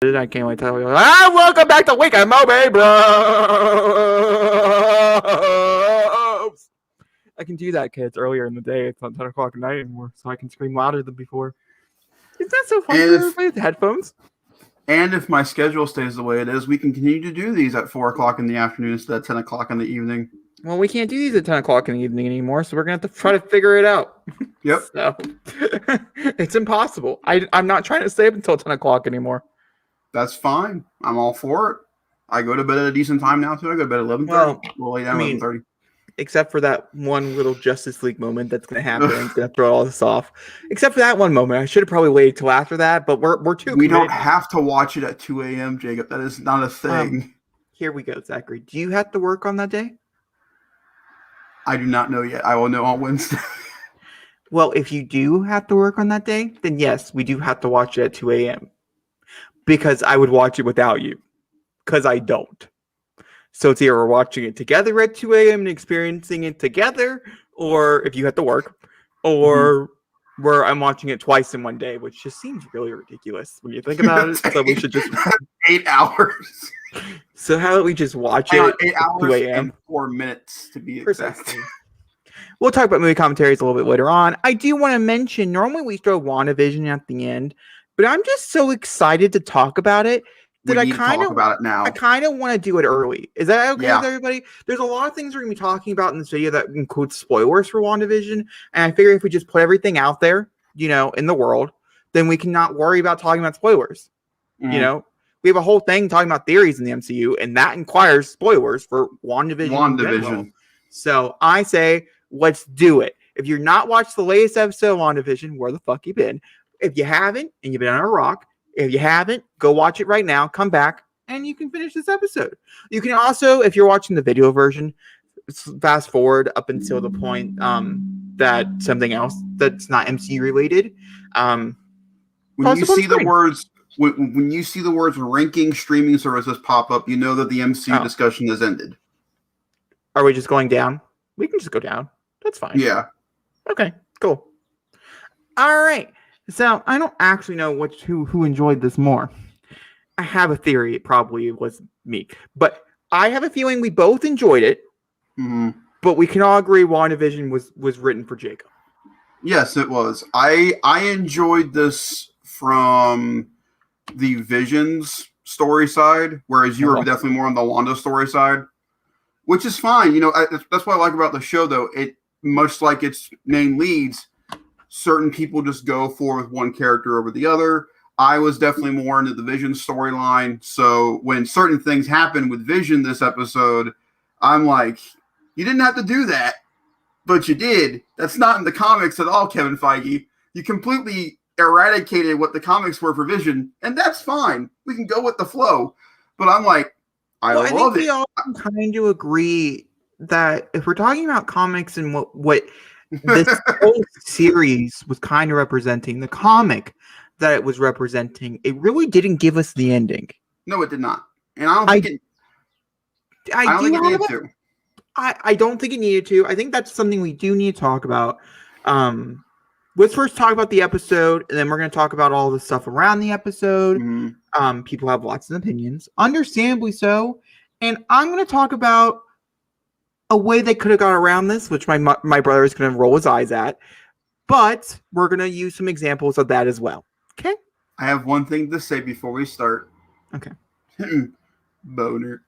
I can't wait to tell you. Welcome back to Weekend Movie Bros. I can do that, kids, earlier in the day. It's not 10 o'clock at night anymore, so I can scream louder than before. Isn't that so fun for everybody with headphones? And if my schedule stays the way it is, we can continue to do these at 4 o'clock in the afternoon instead of 10 o'clock in the evening. Well, we can't do these at 10 o'clock in the evening anymore, so we're going to have to try to figure it out. Yep. So, it's impossible. I'm not trying to stay up until 10 o'clock anymore. That's fine. I'm all for it. I go to bed at a decent time now, too. I go to bed at 11:30. We'll lay down at 11:30. Except for that one little Justice League moment that's going to happen. It's going to throw all this off. Except for that one moment. I should have probably waited till after that, but we're too We committed. don't have to watch it at 2 a.m., Jacob. That is not a thing. Here we go, Zachary. Do you have to work on that day? I do not know yet. I will know on Wednesday. Well, if you do have to work on that day, then yes, we do have to watch it at 2 a.m. Because I would watch it without you. Because I don't. So it's either we're watching it together at 2 a.m. and experiencing it together, or if you have to work, or where I'm watching it twice in one day, which just seems really ridiculous when you think about it. So we should just 8 hours. So how about we just watch it 8 at hours 2 a.m. and 4 minutes to be exact. Precisely. We'll talk about movie commentaries a little bit later on. I do want to mention, normally we throw WandaVision at the end, but I'm just so excited to talk about it that I kind of about it now. I kind of want to do it early. Is that okay with everybody? There's a lot of things we're going to be talking about in this video that include spoilers for WandaVision, and I figure if we just put everything out there, in the world, then we can not worry about talking about spoilers. We have a whole thing talking about theories in the MCU, and that requires spoilers for WandaVision. So I say, let's do it. If you're not watched the latest episode of WandaVision, where the fuck you been? If you haven't, and you've been on a rock, if you haven't, go watch it right now, come back, and you can finish this episode. You can also, if you're watching the video version, fast forward up until the point that something else that's not MCU related. When you see the words, when you see the words ranking streaming services pop up, you know that the MCU discussion has ended. Are we just going down? We can just go down. That's fine. Yeah. Okay, cool. All right. So I don't actually know who enjoyed this more. I have a theory. It probably was me. But I have a feeling we both enjoyed it. Mm-hmm. But we can all agree WandaVision was written for Jacob. Yes, it was. I enjoyed this from the Vision's story side, whereas you were definitely more on the Wanda story side, which is fine. That's what I like about the show, though. It, much like its main leads, certain people just go for with one character over the other. I was definitely more into the Vision storyline. So when certain things happen with Vision this episode, I'm like, you didn't have to do that, but you did. That's not in the comics at all, Kevin Feige. You completely eradicated what the comics were for Vision, and that's fine. We can go with the flow. But I'm like, I love it. I think we all kind of agree that if we're talking about comics and what this whole series was kind of representing, the comic that it was representing, it really didn't give us the ending. No, it did not. And I don't think it needed to. I don't think it needed to. I think that's something we do need to talk about. Let's first talk about the episode, and then we're going to talk about all the stuff around the episode. Mm-hmm. People have lots of opinions, understandably so. And I'm going to talk about a way they could have got around this, which my brother is going to roll his eyes at. But we're going to use some examples of that as well. Okay? I have one thing to say before we start. Okay. Boner.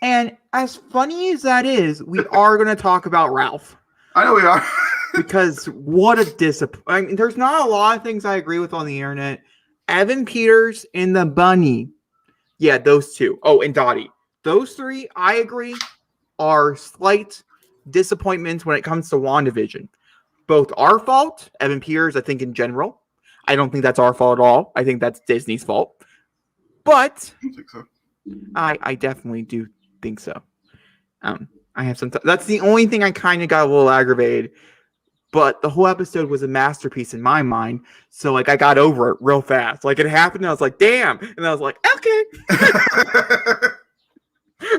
And as funny as that is, we are going to talk about Ralph. I know we are. Because what a disappointment. I mean, there's not a lot of things I agree with on the internet. Evan Peters and the Bunny. Yeah, those two. Oh, and Dottie. Those three, I agree, are slight disappointments when it comes to WandaVision. Both our fault, Evan Peters, I think in general. I don't think that's our fault at all. I think that's Disney's fault. But I think so. I definitely do think so. I have some. That's the only thing I kind of got a little aggravated. But the whole episode was a masterpiece in my mind. So, I got over it real fast. It happened, and I was like, damn. And I was like, okay.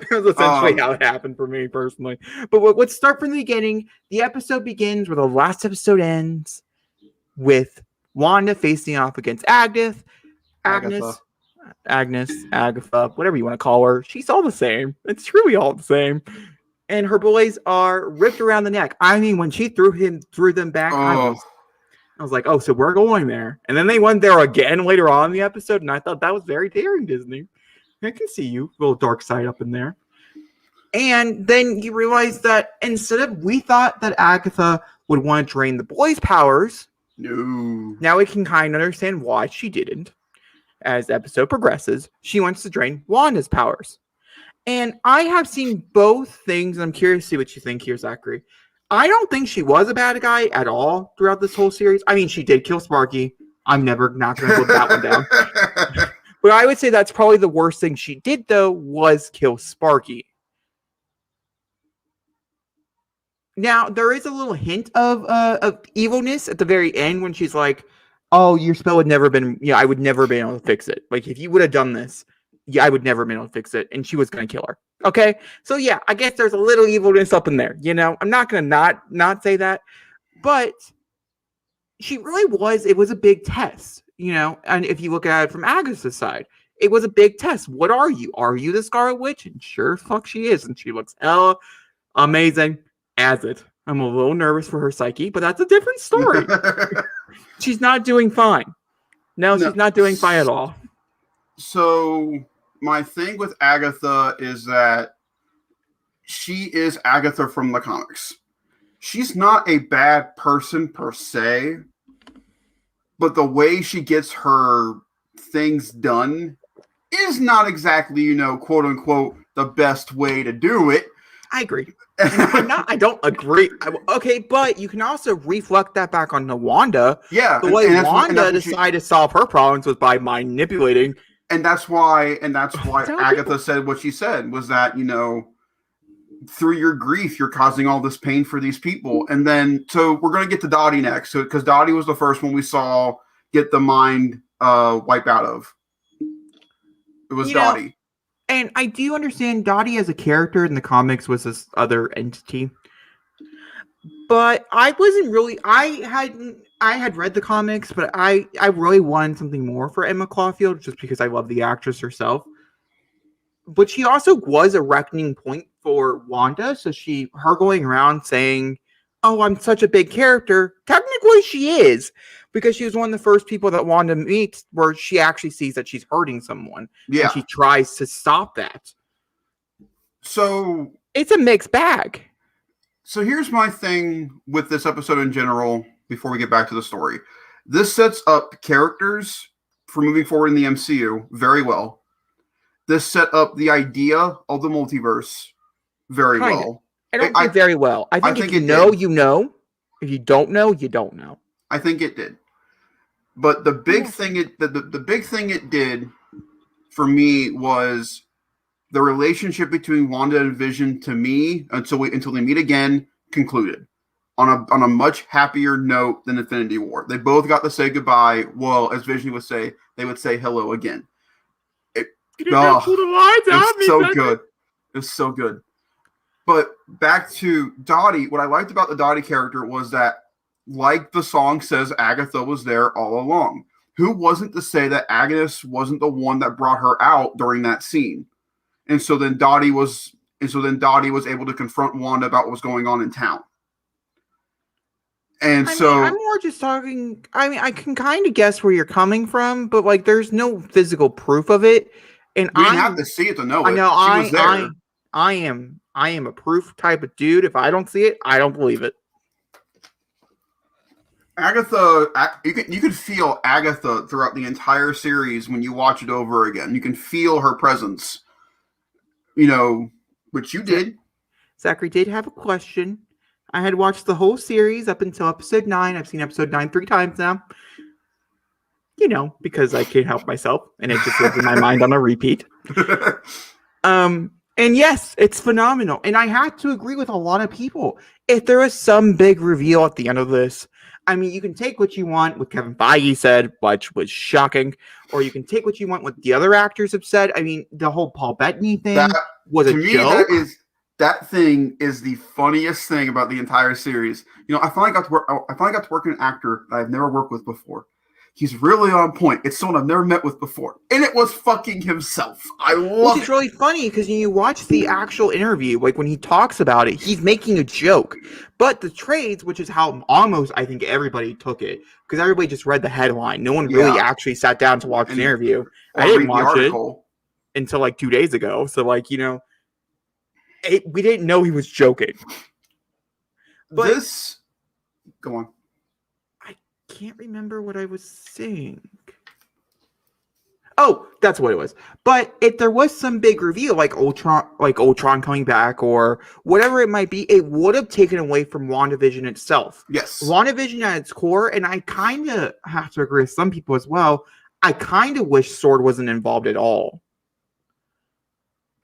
That's essentially how it happened for me, personally. But let's start from the beginning. The episode begins where the last episode ends with Wanda facing off against Agnes. Agatha, whatever you want to call her. She's all the same. It's truly all the same. And her boys are ripped around the neck. I mean, when she threw them back, I was like, oh, so we're going there. And then they went there again later on in the episode, and I thought that was very daring, Disney. I can see you, little dark side up in there. And then you realize that we thought that Agatha would want to drain the boys' powers. No. Now we can kind of understand why she didn't. As the episode progresses, she wants to drain Wanda's powers. And I have seen both things, and I'm curious to see what you think here, Zachary. I don't think she was a bad guy at all throughout this whole series. I mean, she did kill Sparky. I'm never not going to put that one down. But I would say that's probably the worst thing she did, though, was kill Sparky. Now, there is a little hint of evilness at the very end when she's like, oh, your spell would never been, I would never be able to fix it. Like, if you would have done this, I would never be able to fix it. And she was going to kill her. Okay? So, yeah, I guess there's a little evilness up in there. I'm not going to not say that. But she really was, it was a big test, And if you look at it from Agatha's side, it was a big test. What are you? Are you the Scarlet Witch? And sure fuck she is. And she looks hella amazing as it. I'm a little nervous for her psyche, but that's a different story. She's not doing fine. No, she's not doing fine at all. So my thing with Agatha is that she is Agatha from the comics. She's not a bad person per se, but the way she gets her things done is not exactly, quote unquote, the best way to do it. I agree. I don't agree. Okay, but you can also reflect that back on Wanda. Yeah. The way Wanda decided to solve her problems was by manipulating. And that's why Agatha said what she said, was that, through your grief, you're causing all this pain for these people. And then, so we're going to get to Dottie next. So, because Dottie was the first one we saw get the mind wipe out of. It was Dottie. And I do understand Dottie as a character in the comics was this other entity. But I wasn't really, I had read the comics, but I really wanted something more for Emma Caulfield just because I love the actress herself. But she also was a reckoning point for Wanda. So her going around saying, oh, I'm such a big character. Technically she is, because she was one of the first people that Wanda meets where she actually sees that she's hurting someone. Yeah. And she tries to stop that. So it's a mixed bag. So here's my thing with this episode in general, before we get back to the story. This sets up characters for moving forward in the MCU very well. This set up the idea of the multiverse very well. I don't think very well. I think if you know, you know. If you don't know, you don't know. I think it did. But the big thing the big thing it did for me was the relationship between Wanda and Vision, to me, until they meet again, concluded on a much happier note than Infinity War. They both got to say goodbye. Well, as Vision would say, they would say hello again. It's so good. It's so good. But back to Dottie, what I liked about the Dottie character was that, like the song says, Agatha was there all along. Who wasn't to say that Agnes wasn't the one that brought her out during that scene? And so then Dottie was able to confront Wanda about what was going on in town. And I'm more just talking. I mean, I can kind of guess where you're coming from, but like, there's no physical proof of it. And we didn't have to see it to know it. I know. I am a proof type of dude. If I don't see it, I don't believe it. Agatha, you can feel Agatha throughout the entire series when you watch it over again. You can feel her presence. Which you did. Zachary did have a question. I had watched the whole series up until episode 9. I've seen episode 9 3 times now. Because I can't help myself, and it just lives in my mind on a repeat. And yes, it's phenomenal. And I had to agree with a lot of people. If there was some big reveal at the end of this, I mean, you can take what you want, what Kevin Feige said, which was shocking, or you can take what you want, what the other actors have said. I mean, the whole Paul Bettany thing was a joke. That thing is the funniest thing about the entire series. I finally got to work with an actor that I've never worked with before. he's really on point. It's someone I've never met with before. And it was fucking himself. I love it. Which is really funny because you watch the actual interview, like when he talks about it, he's making a joke. But the trades, which is how almost I think everybody took it, because everybody just read the headline. No one really actually sat down to watch the interview. I didn't watch it until like 2 days ago. So like, we didn't know he was joking. But go on. I can't remember what I was saying. Oh, that's what it was. But if there was some big reveal like Ultron coming back or whatever it might be, it would have taken away from WandaVision itself. Yes. WandaVision at its core, and I kind of have to agree with some people as well, I kind of wish Sword wasn't involved at all.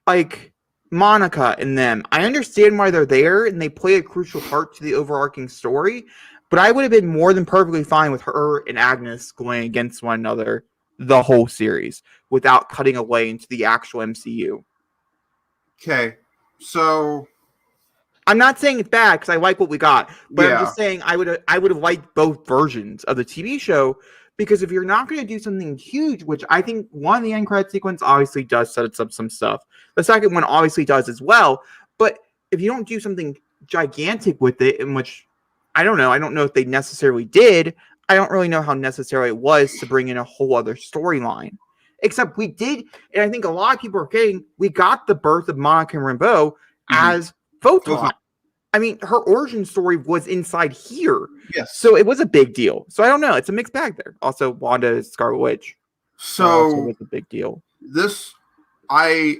Like Monica and them, I understand why they're there and they play a crucial part to the overarching story, but I would have been more than perfectly fine with her and Agnes going against one another the whole series without cutting away into the actual MCU. Okay, so I'm not saying it's bad because I like what we got, but I'm just saying I would have liked both versions of the TV show, because if you're not going to do something huge, which I think one of the end credit sequence obviously does set up some stuff, the second one obviously does as well, but if you don't do something gigantic with it, in which I don't know if they necessarily did. I don't really know how necessary it was to bring in a whole other storyline. Except we did, and I think a lot of people are getting, we got the birth of Monica Rambeau as Photon. I mean, her origin story was inside here. Yes. So it was a big deal. So I don't know. It's a mixed bag there. Also, Wanda is Scarlet Witch. So it was a big deal. This, I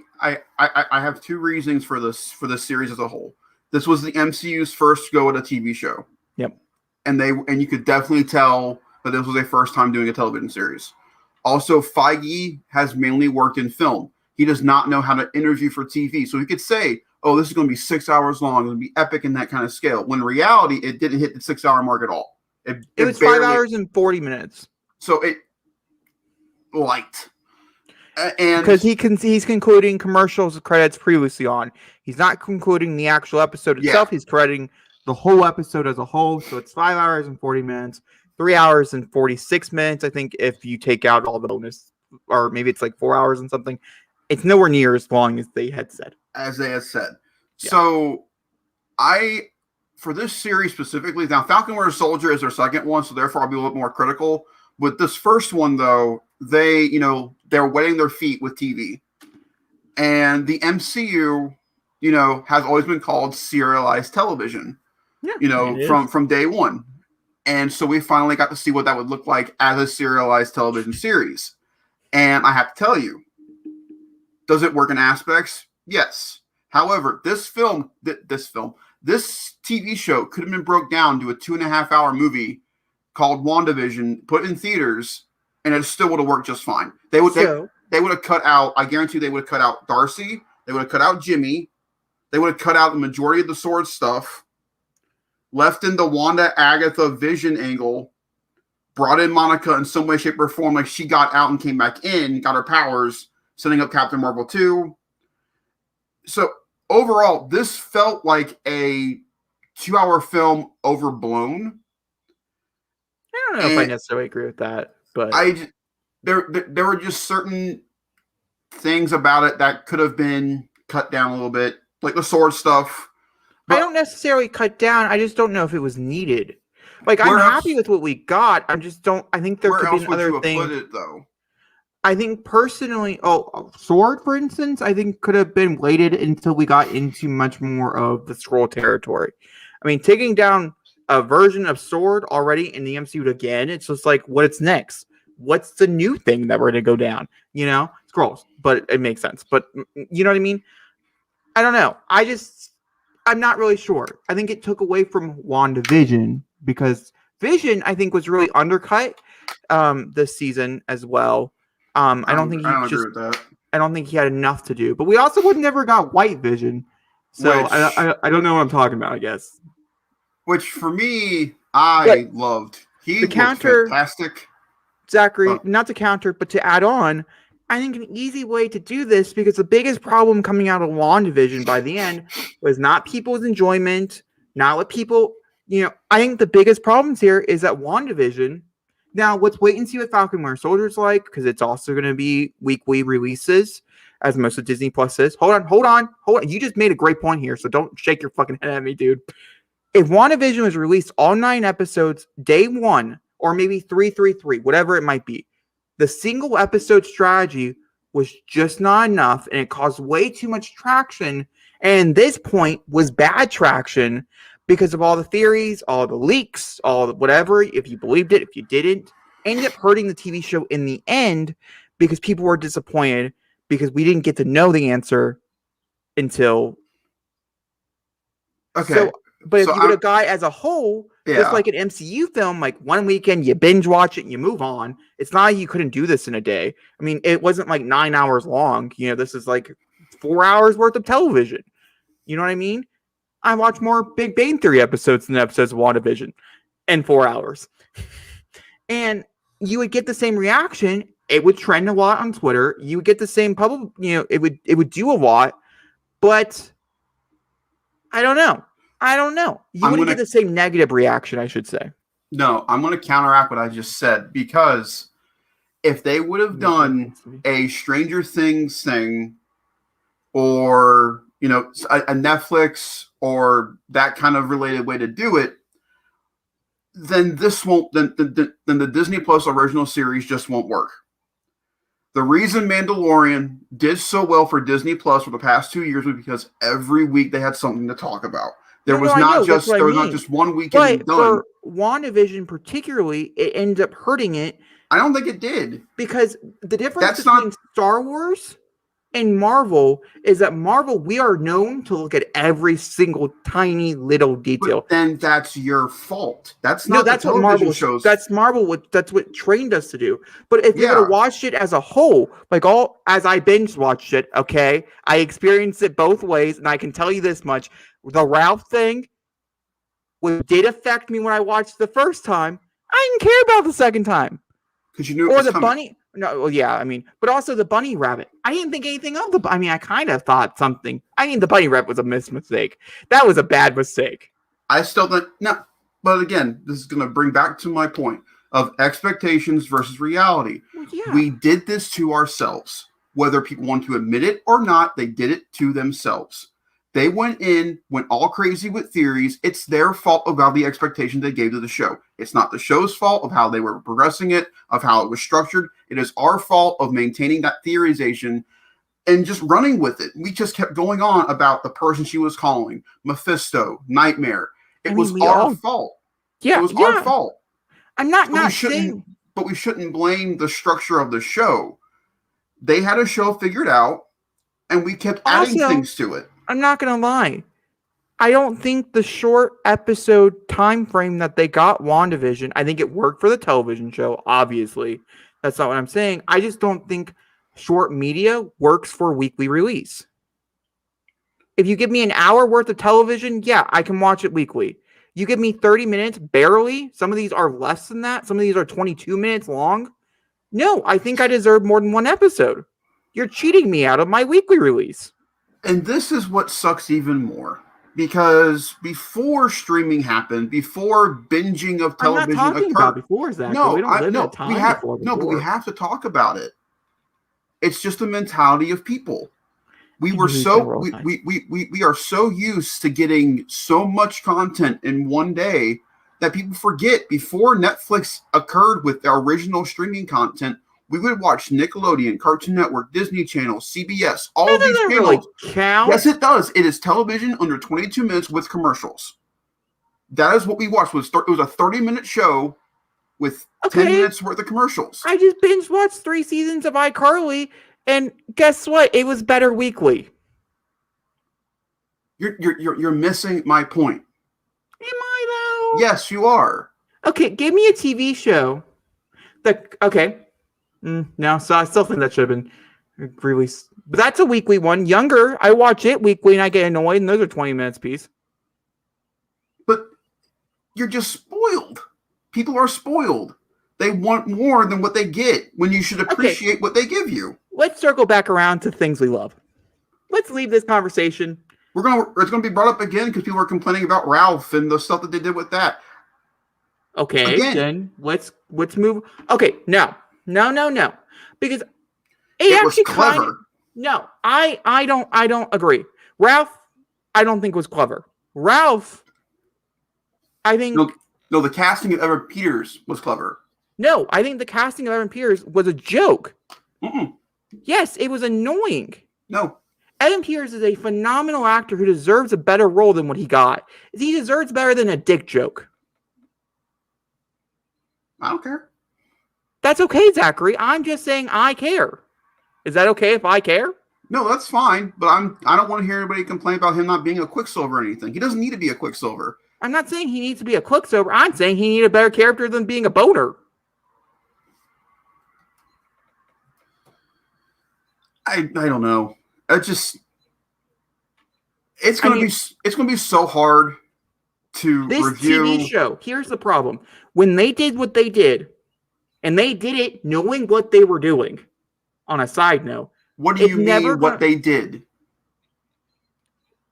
have two reasons for this series as a whole. This was the MCU's first go at a TV show. Yep. And you could definitely tell that this was their first time doing a television series. Also, Feige has mainly worked in film. He does not know how to interview for TV. So he could say, oh, this is going to be 6 hours long. It's going to be epic in that kind of scale. When in reality, it didn't hit the 6-hour mark at all. It was barely, 5 hours and 40 minutes. So it light. And because he's concluding commercials credits previously on. He's not concluding the actual episode itself. He's crediting the whole episode as a whole. So it's 5 hours and 40 minutes, 3 hours and 46 minutes. I think if you take out all the bonus, or maybe it's like 4 hours and something, it's nowhere near as long as they had said. Yeah. So for this series specifically, now Falcon Winter Soldier is their second one, so therefore I'll be a little more critical. With this first one, though, they're wetting their feet with TV. And the MCU, has always been called serialized television. Yeah, from day one. And so we finally got to see what that would look like as a serialized television series. And I have to tell you, does it work in aspects? Yes. However, this TV show could have been broke down to a 2.5-hour movie called WandaVision, put in theaters, and it still would have worked just fine. They would have cut out, I guarantee they would have cut out Darcy, they would have cut out Jimmy, they would have cut out the majority of the sword stuff, left in the Wanda, Agatha, Vision angle, brought in Monica in some way, shape, or form, like she got out and came back in, got her powers, setting up Captain Marvel 2. So overall, this felt like a 2-hour film overblown. I don't know if I necessarily agree with that, but there were just certain things about it that could have been cut down a little bit, like the sword stuff. I don't necessarily cut down. I just don't know if it was needed. Like, I'm happy with what we got. I think there could be another thing. Where else would you have put it, though? I think personally, Sword, for instance, I think could have been waited until we got into much more of the Skrull territory. I mean, taking down a version of Sword already in the MCU again, it's just like, what's next? What's the new thing that we're going to go down? Skrulls, but it makes sense. But you know what I mean? I don't know. I'm not really sure. I think it took away from WandaVision because Vision, I think, was really undercut this season as well. I don't think he had enough to do. But we also would never got White Vision. So I don't know what I'm talking about, I guess. Which for me, I loved. He was fantastic. Zachary, not to counter, but to add on, I think an easy way to do this, because the biggest problem coming out of WandaVision by the end was not people's enjoyment, not what people, I think the biggest problems here is that WandaVision Now, let's wait and see what Falcon Winter Soldier's like, because it's also going to be weekly releases, as most of Disney Plus is. Hold on. You just made a great point here, so don't shake your fucking head at me, dude. If WandaVision was released all 9 episodes day 1, or maybe 333, whatever it might be, the single episode strategy was just not enough, and it caused way too much traction, and this point was bad traction because of all the theories, all the leaks, all the whatever, if you believed it, if you didn't, ended up hurting the TV show in the end because people were disappointed because we didn't get to know the answer until... Okay. But if you would have got as a whole, just like an MCU film, like one weekend you binge watch it and you move on. It's not like you couldn't do this in a day. I mean, it wasn't like 9 hours long. You know, this is like 4 hours worth of television. You know what I mean? I watch more Big Bang Theory episodes than episodes of WandaVision in 4 hours. And you would get the same reaction. It would trend a lot on Twitter. You would get the same public, you know, it would do a lot, but I don't know. You wouldn't get the same negative reaction, I should say. No, I'm going to counteract what I just said, because if they would have done a Stranger Things thing, or, you know, a Netflix or that kind of related way to do it, then the Disney Plus original series just won't work. The reason Mandalorian did so well for Disney Plus for the past 2 years was because every week they had something to talk about. There was not just 1 weekend done. For WandaVision particularly, it ended up hurting it. I don't think it did. Because the difference between Star Wars and Marvel is that Marvel, we are known to look at every single tiny little detail. But then that's your fault. That's not that's what Marvel shows. That's what trained us to do. But if you would have watched it as a whole, like as I binge watched it, okay, I experienced it both ways, and I can tell you this much: the Ralph thing, which did affect me when I watched the first time, I didn't care about the second time. Because you knew it was the bunny. No, well, yeah, I mean, but also the bunny rabbit. I didn't think anything of I mean, I kind of thought something. I mean, the bunny rabbit was a mistake. That was a bad mistake. I still think, no, but again, this is going to bring back to my point of expectations versus reality. Well, yeah. We did this to ourselves. Whether people want to admit it or not, they did it to themselves. They went all crazy with theories. It's their fault about the expectations they gave to the show. It's not the show's fault of how they were progressing it, of how it was structured. It is our fault of maintaining that theorization and just running with it. We just kept going on about the person she was calling, Mephisto, Nightmare. It was our fault. Yeah, it was our fault. I'm not saying... But we shouldn't blame the structure of the show. They had a show figured out, and we kept adding things to it. I'm not going to lie. I don't think the short episode time frame that they got WandaVision, I think it worked for the television show, obviously. That's not what I'm saying. I just don't think short media works for weekly release. If you give me an hour worth of television, yeah, I can watch it weekly. You give me 30 minutes, barely. Some of these are less than that. Some of these are 22 minutes long. No, I think I deserve more than one episode. You're cheating me out of my weekly release. And this is what sucks even more, because before streaming happened, before binging of television I'm not talking about before, Zach. No, we don't live in a time before. No, but we have to talk about it. It's just the mentality of people. We are so used to getting so much content in one day that people forget. Before Netflix occurred with their original streaming content, we would watch Nickelodeon, Cartoon Network, Disney Channel, CBS, all of these channels. Really count? Yes, it does. It is television under 22 minutes with commercials. That is what we watched. It was a 30-minute show with 10 minutes worth of commercials. I just binge watched 3 seasons of iCarly, and guess what? It was better weekly. You're missing my point. Am I though? Yes, you are. Okay, give me a TV show. No, so I still think that should have been released. But that's a weekly one. Younger, I watch it weekly and I get annoyed, and those are 20 minutes piece. But you're just spoiled. People are spoiled. They want more than what they get when you should appreciate what they give you. Let's circle back around to things we love. Let's leave this conversation. It's gonna be brought up again because people are complaining about Ralph and the stuff that they did with that. Okay, Again, then let's move. Okay, no, because it was clever. No, I don't agree. Ralph, I don't think was clever. Ralph, I think no, the casting of Evan Peters was clever. No, I think the casting of Evan Peters was a joke. Mm-mm. Yes, it was annoying. No. Evan Peters is a phenomenal actor who deserves a better role than what he got. He deserves better than a dick joke. I don't care. That's okay, Zachary. I'm just saying I care. Is that okay if I care? No, that's fine. But I don't want to hear anybody complain about him not being a Quicksilver or anything. He doesn't need to be a Quicksilver. I'm not saying he needs to be a Quicksilver. I'm saying he needs a better character than being a boner. I don't know. It's gonna be so hard to this review. TV show. Here's the problem: when they did what they did, and they did it knowing what they were doing. On a side note, what do you mean? What they did?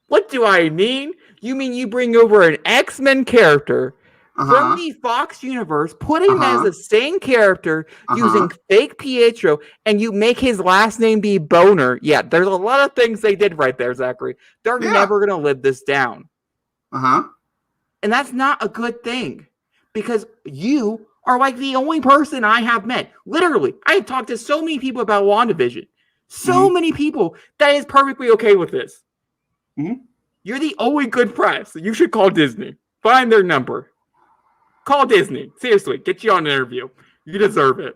What do I mean? You mean you bring over an X-Men character from the Fox universe, put him as the same character using fake Pietro, and you make his last name be Boner. Yeah, there's a lot of things they did right there, Zachary. They're never going to live this down. And that's not a good thing, because you are like the only person I have met. Literally, I have talked to so many people about WandaVision. So many people that is perfectly okay with this. You're the only good press. You should call Disney. Find their number. Call Disney. Seriously, get you on an interview. You deserve it.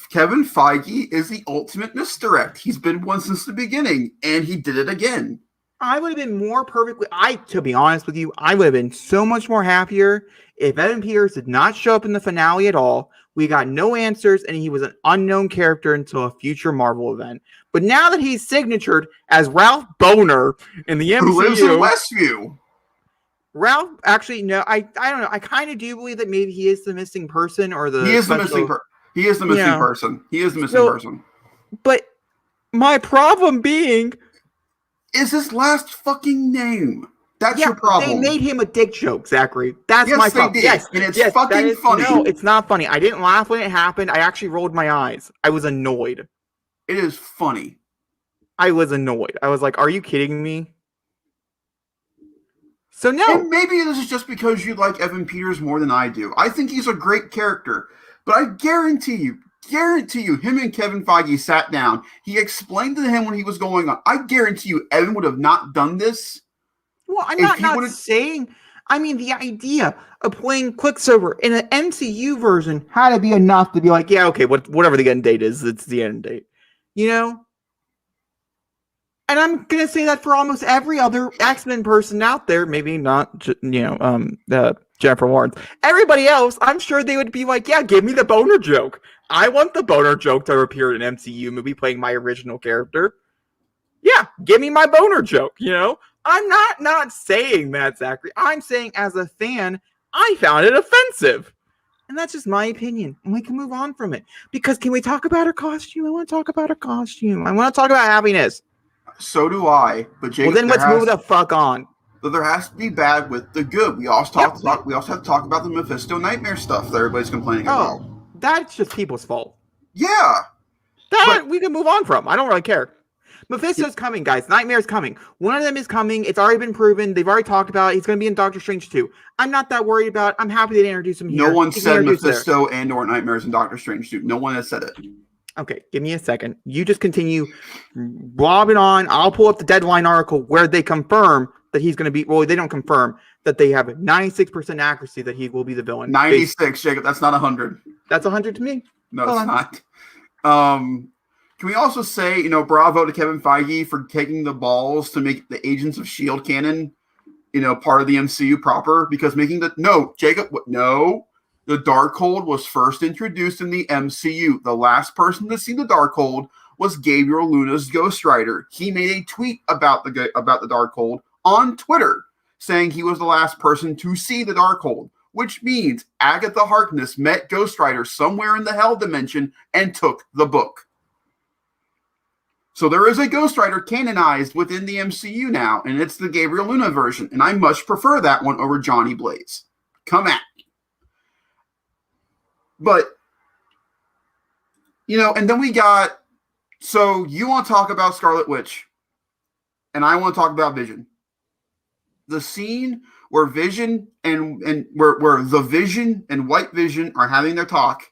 Kevin Feige is the ultimate misdirect. He's been one since the beginning, and he did it again. I would have been more perfectly... to be honest with you, I would have been so much more happier if Evan Peters did not show up in the finale at all. We got no answers, and he was an unknown character until a future Marvel event. But now that he's signatured as Ralph Boner in the MCU... Who lives in Westview. Ralph, actually, no, I don't know. I kind of do believe that maybe he is the missing person, or the... He is the missing person. He is the missing person. He is the missing person. But my problem being... is his last fucking name. That's your problem. They made him a dick joke, Zachary. That's my problem. Did. Yes, and it's fucking funny. No, it's not funny. I didn't laugh when it happened. I actually rolled my eyes. I was annoyed. It is funny. I was annoyed. I was like, are you kidding me? So no. And maybe this is just because you like Evan Peters more than I do. I think he's a great character. But I guarantee you, him and Kevin Feige sat down. He explained to him what he was going on. I guarantee you, Evan would have not done this. Well, I'm not saying... I mean, the idea of playing Quicksilver in an MCU version had to be enough to be like, yeah, okay, whatever the end date is, it's the end date. You know? And I'm going to say that for almost every other X-Men person out there. Maybe not, Jennifer Lawrence. Everybody else, I'm sure they would be like, yeah, give me the boner joke. I want the boner joke to appear in an MCU movie playing my original character. Yeah, give me my boner joke, you know? I'm not saying that, Zachary. I'm saying as a fan, I found it offensive. And that's just my opinion. And we can move on from it. Because can we talk about her costume? I want to talk about her costume. I want to talk about happiness. So do I. But Jacob, well, then let's move the fuck on. But there has to be bad with the good. We also have to talk about the Mephisto nightmare stuff that everybody's complaining about. That's just people's fault. Yeah. We can move on from. I don't really care. Mephisto's coming, guys. Nightmare's coming. One of them is coming. It's already been proven. They've already talked about it. He's going to be in Doctor Strange 2. I'm not that worried about it. I'm happy they introduced him here. No one said Mephisto and or Nightmares in Doctor Strange 2. No one has said it. Okay, give me a second. You just continue blobbing on. I'll pull up the Deadline article where they confirm that he's going to be... Well, they don't confirm that they have 96% accuracy that he will be the villain. 96, Jacob. That's not 100. That's 100 to me. No, it's not. Can we also say, bravo to Kevin Feige for taking the balls to make the Agents of S.H.I.E.L.D. canon, part of the MCU proper? Because the Darkhold was first introduced in the MCU. The last person to see the Darkhold was Gabriel Luna's Ghost Rider. He made a tweet about the Darkhold on Twitter, saying he was the last person to see the Darkhold, which means Agatha Harkness met Ghost Rider somewhere in the Hell Dimension and took the book. So there is a Ghost Rider canonized within the MCU now, and it's the Gabriel Luna version, and I much prefer that one over Johnny Blaze. Come at me. But, and then we got, so you want to talk about Scarlet Witch, and I want to talk about Vision. The scene where Vision and where the Vision and White Vision are having their talk,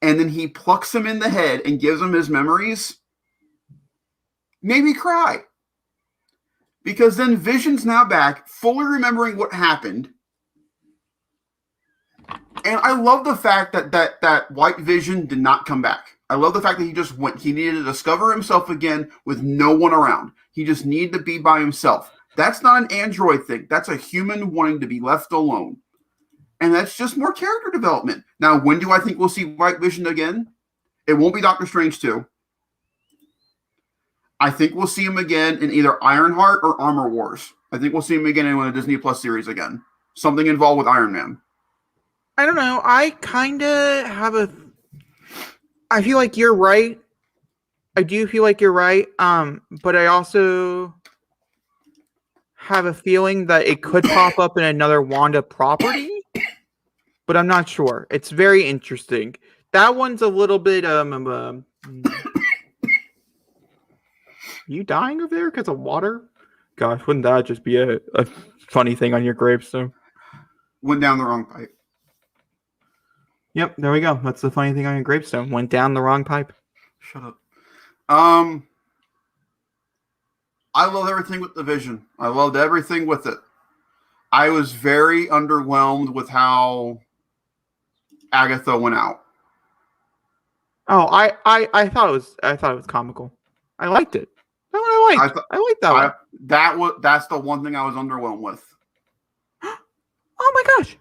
and then he plucks him in the head and gives him his memories, made me cry. Because then Vision's now back, fully remembering what happened. And I love the fact that White Vision did not come back. I love the fact that he just went. He needed to discover himself again with no one around. He just needed to be by himself. That's not an android thing. That's a human wanting to be left alone. And that's just more character development. Now, when do I think we'll see White Vision again? It won't be Doctor Strange 2. I think we'll see him again in either Ironheart or Armor Wars. I think we'll see him again in one of the Disney Plus series again. Something involved with Iron Man. I don't know. I kind of have I feel like you're right. I do feel like you're right. But I also have a feeling that it could pop up in another Wanda property. But I'm not sure. It's very interesting. That one's a little bit Are you dying over there because of water? Gosh, wouldn't that just be a funny thing on your gravestone? Went down the wrong pipe. Yep, there we go. That's the funny thing on your gravestone. Went down the wrong pipe. Shut up. I love everything with the Vision. I loved everything with it. I was very underwhelmed with how Agatha went out. Oh, I thought it was comical. I liked it. That's what I liked. I liked that one. That's the one thing I was underwhelmed with. Oh my gosh.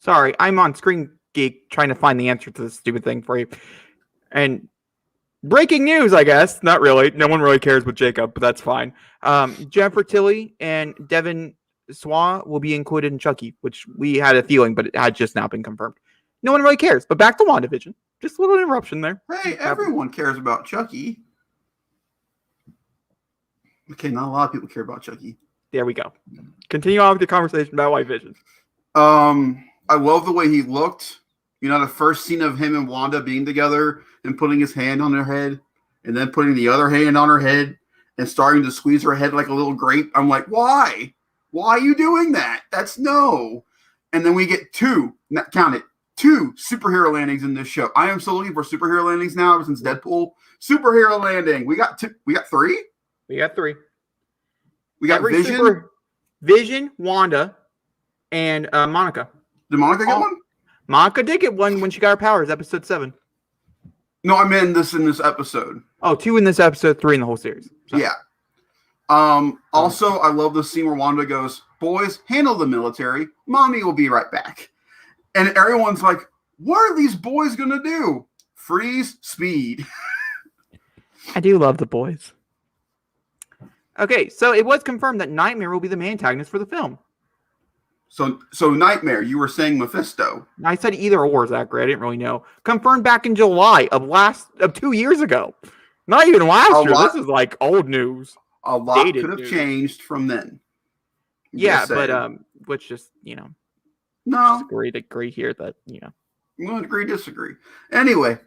Sorry, I'm on Screen Geek trying to find the answer to this stupid thing for you. And breaking news, I guess. Not really. No one really cares with Jacob, but that's fine. Jennifer Tilly and Devin Swa will be included in Chucky, which we had a feeling, but it had just now been confirmed. No one really cares. But back to WandaVision. Just a little interruption there. Hey, everyone cares about Chucky. Okay, not a lot of people care about Chucky. There we go. Continue on with the conversation about White Vision. I love the way he looked. The first scene of him and Wanda being together and putting his hand on her head and then putting the other hand on her head and starting to squeeze her head like a little grape. I'm like, why? Why are you doing that? That's no. And then we get two superhero landings in this show. I am so looking for superhero landings now ever since Deadpool. Superhero landing. We got 3? We got 3. We got Vision. Vision, Wanda, and Monica. Did Monica get one? Monica did get one when she got her powers, episode 7. No, I meant in this episode. Oh, 2 in this episode, 3 in the whole series. So. Yeah. Also, I love the scene where Wanda goes, "Boys, handle the military. Mommy will be right back." And everyone's like, what are these boys going to do? Freeze, speed. I do love the boys. Okay, so it was confirmed that Nightmare will be the main antagonist for the film. So Nightmare, you were saying Mephisto. I said either or, Zachary. I didn't really know. Confirmed back in July of 2 years ago. Not even last year. This is like old news. A lot could have changed from then. Yeah, but which just no, agree here that I'm going to agree disagree. Anyway,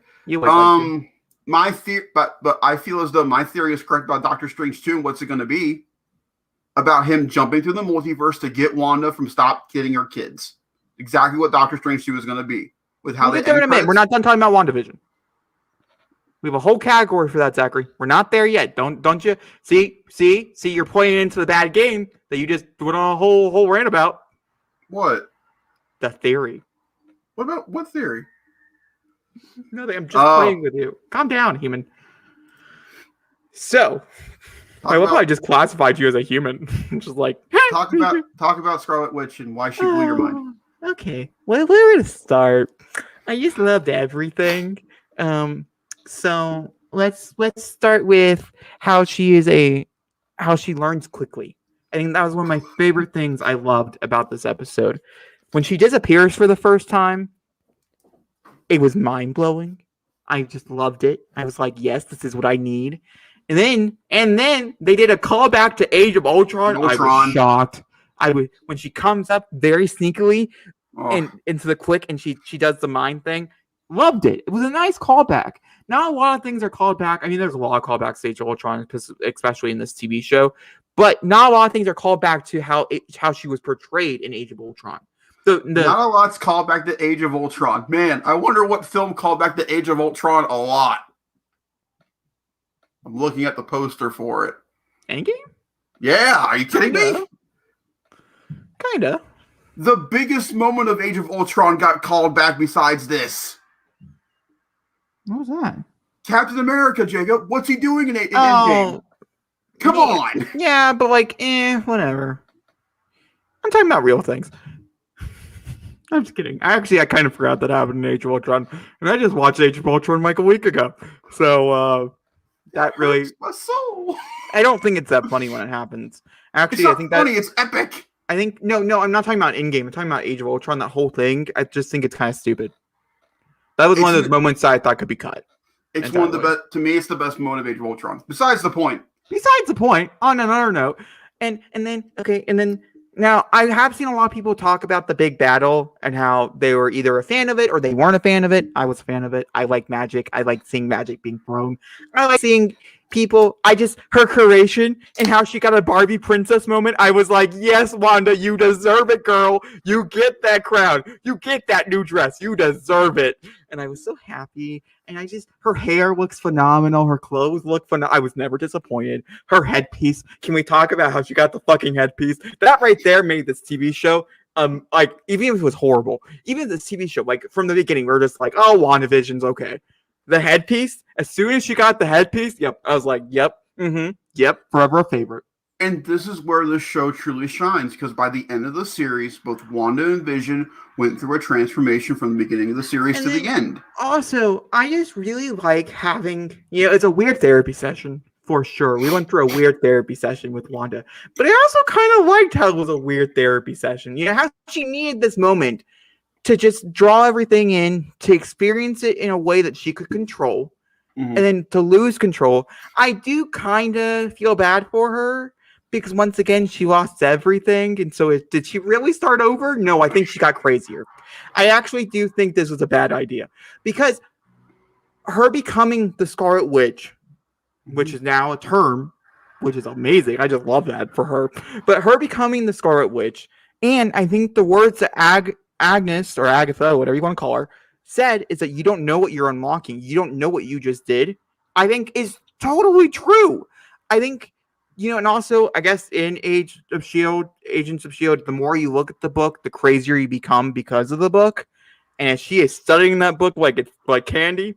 my theory, but I feel as though my theory is correct about Doctor Strange 2. What's it going to be? About him jumping through the multiverse to get Wanda from stop getting her kids. Exactly what Doctor Strange 2 is going to be. With how they we're not done talking about WandaVision. We have a whole category for that, Zachary. We're not there yet. Don't you see? You're playing into the bad game that you just went on a whole rant about. What? The theory. What theory? Nothing. I'm just playing with you. Calm down, human. So, I love how I just classified you as a human. Just like talk about Scarlet Witch and why she blew your mind. Okay. Well, where to start? I just loved everything. So let's start with how she learns quickly. I think that was one of my favorite things I loved about this episode. When she disappears for the first time, it was mind-blowing. I just loved it. I was like, yes, this is what I need. And then they did a callback to Age of Ultron. I was shocked. When she comes up very sneakily, and into the quick, and she does the mind thing. Loved it. It was a nice callback. Not a lot of things are called back. I mean, there's a lot of callbacks to Age of Ultron, especially in this TV show, but not a lot of things are called back to how she was portrayed in Age of Ultron. Not a lot's called back to Age of Ultron. Man, I wonder what film called back to Age of Ultron a lot. I'm looking at the poster for it. Endgame? Yeah, are you kidding me? Kinda. The biggest moment of Age of Ultron got called back besides this. What was that? Captain America, Jacob. What's he doing in Endgame? Come on. Yeah, but whatever. I'm talking about real things. I'm just kidding. I kind of forgot that happened in Age of Ultron, and I just watched Age of Ultron like a week ago. So that really, my soul. I don't think it's that funny when it happens. Actually, it's not I think funny. It's epic. I think no, I'm not talking about Endgame. I'm talking about Age of Ultron. That whole thing. I just think it's kind of stupid. That was one of those moments that I thought could be cut. It's one of the best. To me, it's the best moment of Age of Ultron. Besides the point. On another note, and then now I have seen a lot of people talk about the big battle and how they were either a fan of it or they weren't a fan of it. I was a fan of it. I like magic. I like seeing magic being thrown. I like seeing people. Her creation and how she got a Barbie princess moment. I was like, yes, Wanda, you deserve it, girl. You get that crown. You get that new dress. You deserve it. And I was so happy. And her hair looks phenomenal. Her clothes look phenomenal. I was never disappointed. Her headpiece. Can we talk about how she got the fucking headpiece? That right there made this TV show, even if it was horrible, even this TV show, from the beginning, we're just like, oh, WandaVision's okay. The headpiece, as soon as she got the headpiece, yep, I was like, yep, forever a favorite. And this is where the show truly shines, because by the end of the series, both Wanda and Vision went through a transformation from the beginning of the series to the end. Also, I just really like having, it's a weird therapy session, for sure. We went through a weird therapy session with Wanda, but I also kind of liked how it was a weird therapy session. How she needed this moment to just draw everything in, to experience it in a way that she could control, and then to lose control. I do kind of feel bad for her, because once again, she lost everything. And so did she really start over? No, I think she got crazier. I actually do think this was a bad idea, because her becoming the Scarlet Witch, which is now a term, which is amazing. I just love that for her. But her becoming the Scarlet Witch, and I think the words that Agnes or Agatha, whatever you want to call her, said is that you don't know what you're unlocking. You don't know what you just did. I think is totally true. I think, and also, I guess in Agents of S.H.I.E.L.D., the more you look at the book, the crazier you become because of the book. And if she is studying that book like it's like candy,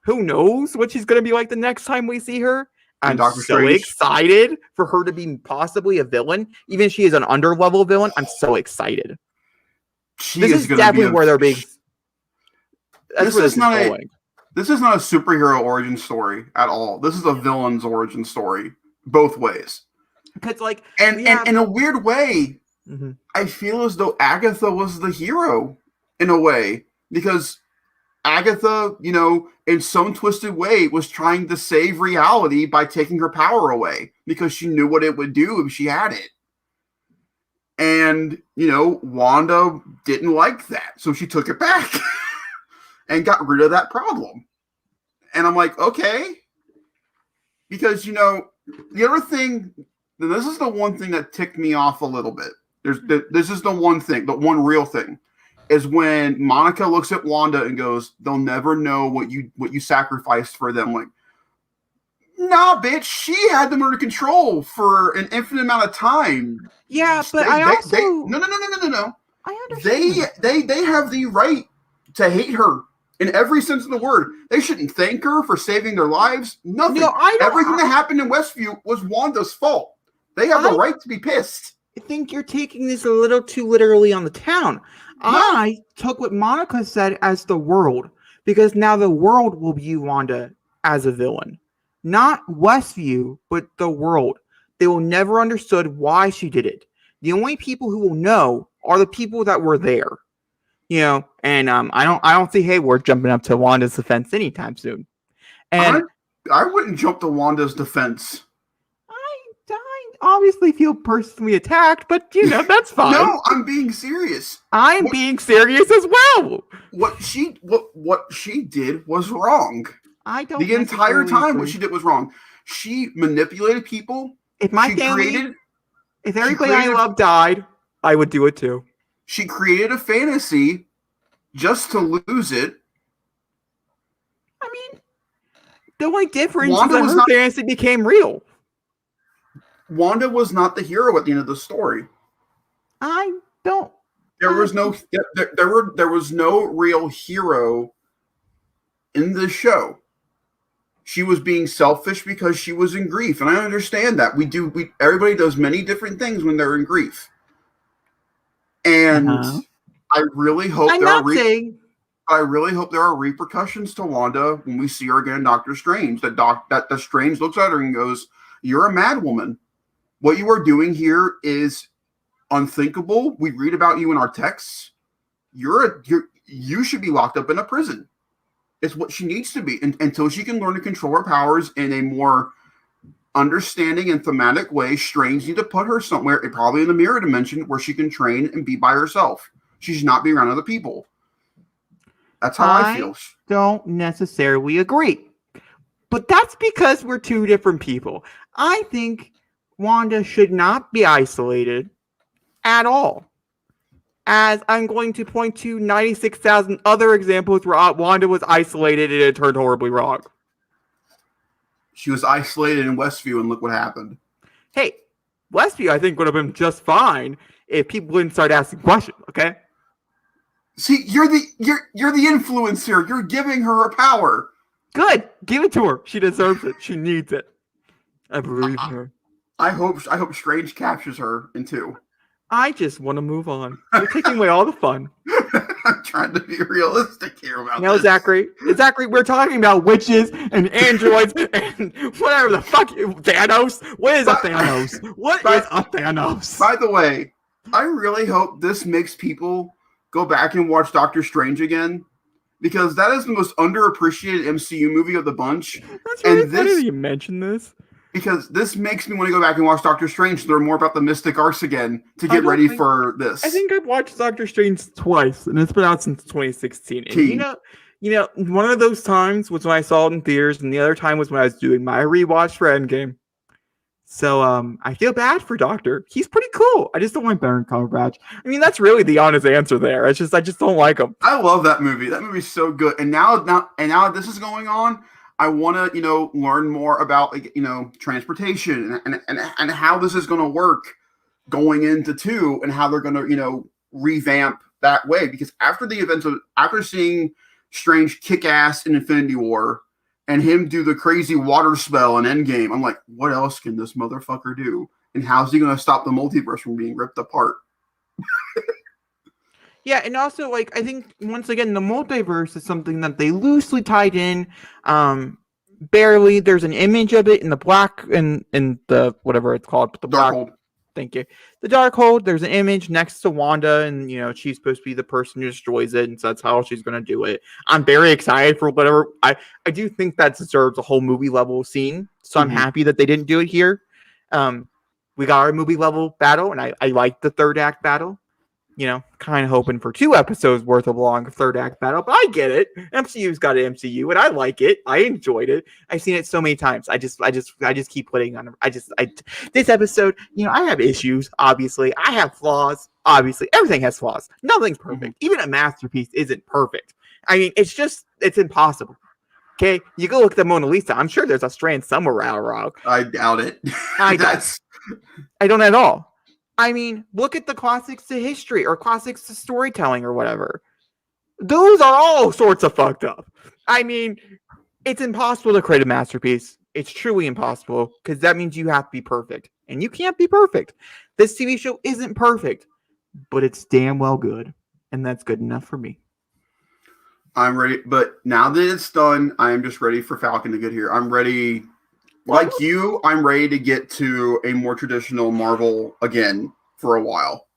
who knows what she's going to be like the next time we see her. I'm so excited for her to be possibly a villain. Even if she is an underlevel villain, I'm so excited. This is definitely where they're being... This is not a superhero origin story at all. This is a villain's origin story. Both ways. Because and in a weird way, I feel as though Agatha was the hero in a way, because Agatha, in some twisted way was trying to save reality by taking her power away, because she knew what it would do if she had it. And, Wanda didn't like that, so she took it back and got rid of that problem. And I'm like, okay. Because, the other thing, this is the one thing that ticked me off a little bit. This is the one thing, the one real thing, is when Monica looks at Wanda and goes, "They'll never know what you sacrificed for them." Like, nah, bitch, she had them under control for an infinite amount of time. Yeah, but no. I understand. They have the right to hate her. In every sense of the word, they shouldn't thank her for saving their lives. Nothing. No, everything that happened in Westview was Wanda's fault. They have the right to be pissed. I think you're taking this a little too literally on the town. No. I took what Monica said as the world, because now the world will view Wanda as a villain. Not Westview, but the world. They will never understood why she did it. The only people who will know are the people that were there. And I don't see Hayward jumping up to Wanda's defense anytime soon. And I wouldn't jump to Wanda's defense. obviously feel personally attacked, but that's fine. No, I'm being serious. I'm being serious as well. What she did was wrong. I don't. The entire time, what she did was wrong. She manipulated people. If my family, if everybody I love died, I would do it too. She created a fantasy just to lose it. I mean, the only difference is that her fantasy became real. Wanda was not the hero at the end of the story. I don't. There was no real hero in the show. She was being selfish because she was in grief, and I understand that. Everybody does many different things when they're in grief. And I really hope I really hope there are repercussions to Wanda when we see her again in Doctor Strange. That the Strange looks at her and goes, "You're a mad woman. What you are doing here is unthinkable. We read about you in our texts. You should be locked up in a prison." It's what she needs to be until she can learn to control her powers in a more understanding and thematic way. Strange need to put her somewhere, probably in the mirror dimension, where she can train and be by herself. She should not be around other people. That's how I feel. Don't necessarily agree. But that's because we're two different people. I think Wanda should not be isolated at all. As I'm going to point to 96,000 other examples where Wanda was isolated and it turned horribly wrong. She was isolated in Westview, and look what happened. Hey, Westview, I think, would have been just fine if people wouldn't start asking questions, okay? See, you're the influencer. You're giving her a power. Good. Give it to her. She deserves it. She needs it. I believe in her. I hope Strange captures her in 2. I just want to move on. You're taking away all the fun. I'm trying to be realistic here about this. Zachary, we're talking about witches and androids and whatever the fuck. Thanos? What is a Thanos? What is a Thanos? By the way, I really hope this makes people go back and watch Doctor Strange again, because that is the most underappreciated MCU movie of the bunch. That's really funny that you mentioned this. Because this makes me want to go back and watch Doctor Strange to learn more about the mystic arts again to get ready for this. I think I've watched Doctor Strange twice, and it's been out since 2016. And one of those times was when I saw it in theaters, and the other time was when I was doing my rewatch for Endgame. So I feel bad for Doctor. He's pretty cool. I just don't like Baron Cumberbatch. I mean, that's really the honest answer there. I just don't like him. I love that movie. That movie's so good. And now this is going on, I want to, learn more about, transportation and how this is going to work going into 2 and how they're going to, revamp that way. Because after seeing Strange kick ass in Infinity War and him do the crazy water spell in Endgame, I'm like, what else can this motherfucker do? And how's he going to stop the multiverse from being ripped apart? Yeah, and also, I think, once again, the multiverse is something that they loosely tied in, barely. There's an image of it in the black, in the, whatever it's called, but the black. Darkhold. Thank you. The Darkhold, there's an image next to Wanda, and, she's supposed to be the person who destroys it, and so that's how she's going to do it. I'm very excited for whatever. I do think that deserves a whole movie-level scene, so I'm happy that they didn't do it here. We got our movie-level battle, and I like the third act battle. Kind of hoping for 2 episodes worth of long third act battle, but I get it. MCU's got an MCU, and I like it. I enjoyed it. I've seen it so many times. I just keep putting on. This episode, I have issues. Obviously, I have flaws. Obviously, everything has flaws. Nothing's perfect. Even a masterpiece isn't perfect. I mean, it's impossible. Okay, you go look at the Mona Lisa. I'm sure there's a strand somewhere out wrong. I doubt it. I don't at all. I mean, look at the classics to history or classics to storytelling or whatever. Those are all sorts of fucked up. I mean, it's impossible to create a masterpiece. It's truly impossible, because that means you have to be perfect. And you can't be perfect. This TV show isn't perfect, but it's damn well good. And that's good enough for me. I'm ready. But now that it's done, I am just ready for Falcon to get here. I'm ready. Like you, I'm ready to get to a more traditional Marvel again for a while.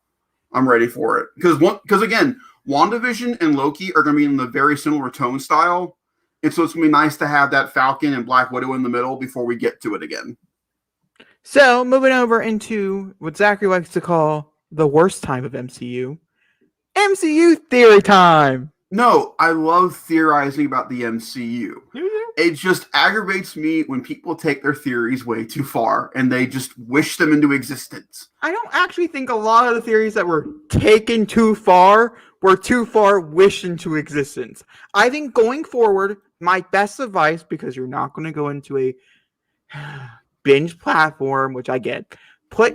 I'm ready for it. Because again, WandaVision and Loki are going to be in the very similar tone style. And so it's going to be nice to have that Falcon and Black Widow in the middle before we get to it again. So, moving over into what Zachary likes to call the worst time of MCU. MCU theory time! No, I love theorizing about the MCU. It just aggravates me when people take their theories way too far and they just wish them into existence. I don't actually think a lot of the theories that were taken too far were too far wished into existence. I think going forward, my best advice, because you're not going to go into a binge platform, which I get,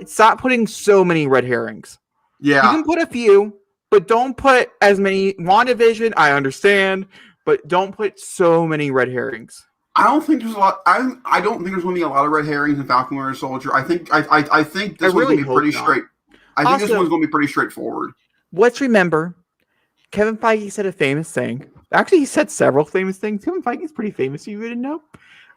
stop putting so many red herrings. Yeah. You can put a few, but don't put as many. WandaVision, I understand, but don't put so many red herrings. I don't think there's a lot. I don't think there's going to be a lot of red herrings in Falcon Winter Soldier. I think this one's going to be pretty straight. I think this one's going to be pretty straightforward. Let's remember, Kevin Feige said a famous thing. Actually, he said several famous things. Kevin Feige's pretty famous. You didn't know,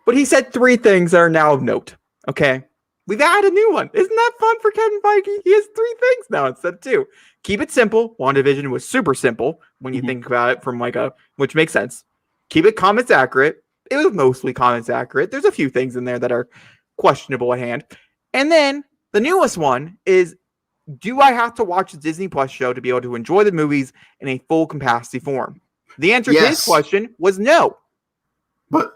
but he said 3 things that are now of note. Okay, we've added a new one. Isn't that fun for Kevin Feige? He has 3 things now instead of 2. Keep it simple. WandaVision was super simple when you think about it from which makes sense. Keep it comics accurate. It was mostly comics accurate. There's a few things in there that are questionable at hand. And then the newest one is, do I have to watch the Disney Plus show to be able to enjoy the movies in a full capacity form? The answer to his question was no. But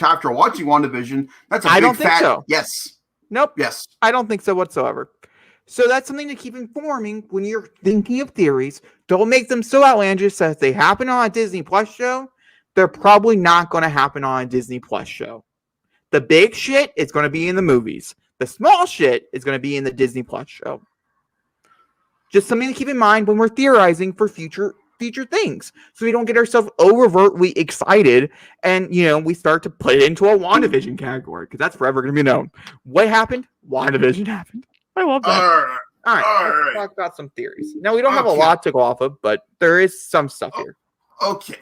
after watching WandaVision, that's a big fat so. Yes. Nope. Yes. I don't think so whatsoever. So that's something to keep informing when you're thinking of theories. Don't make them so outlandish that if they happen on a Disney Plus show, they're probably not going to happen on a Disney Plus show. The big shit is going to be in the movies. The small shit is going to be in the Disney Plus show. Just something to keep in mind when we're theorizing for future things, so we don't get ourselves overtly excited and we start to put it into a WandaVision category, because that's forever going to be known. What happened? WandaVision happened. I love that. All right. Let's talk about some theories. Now, we don't have a lot to go off of, but there is some stuff here. Okay.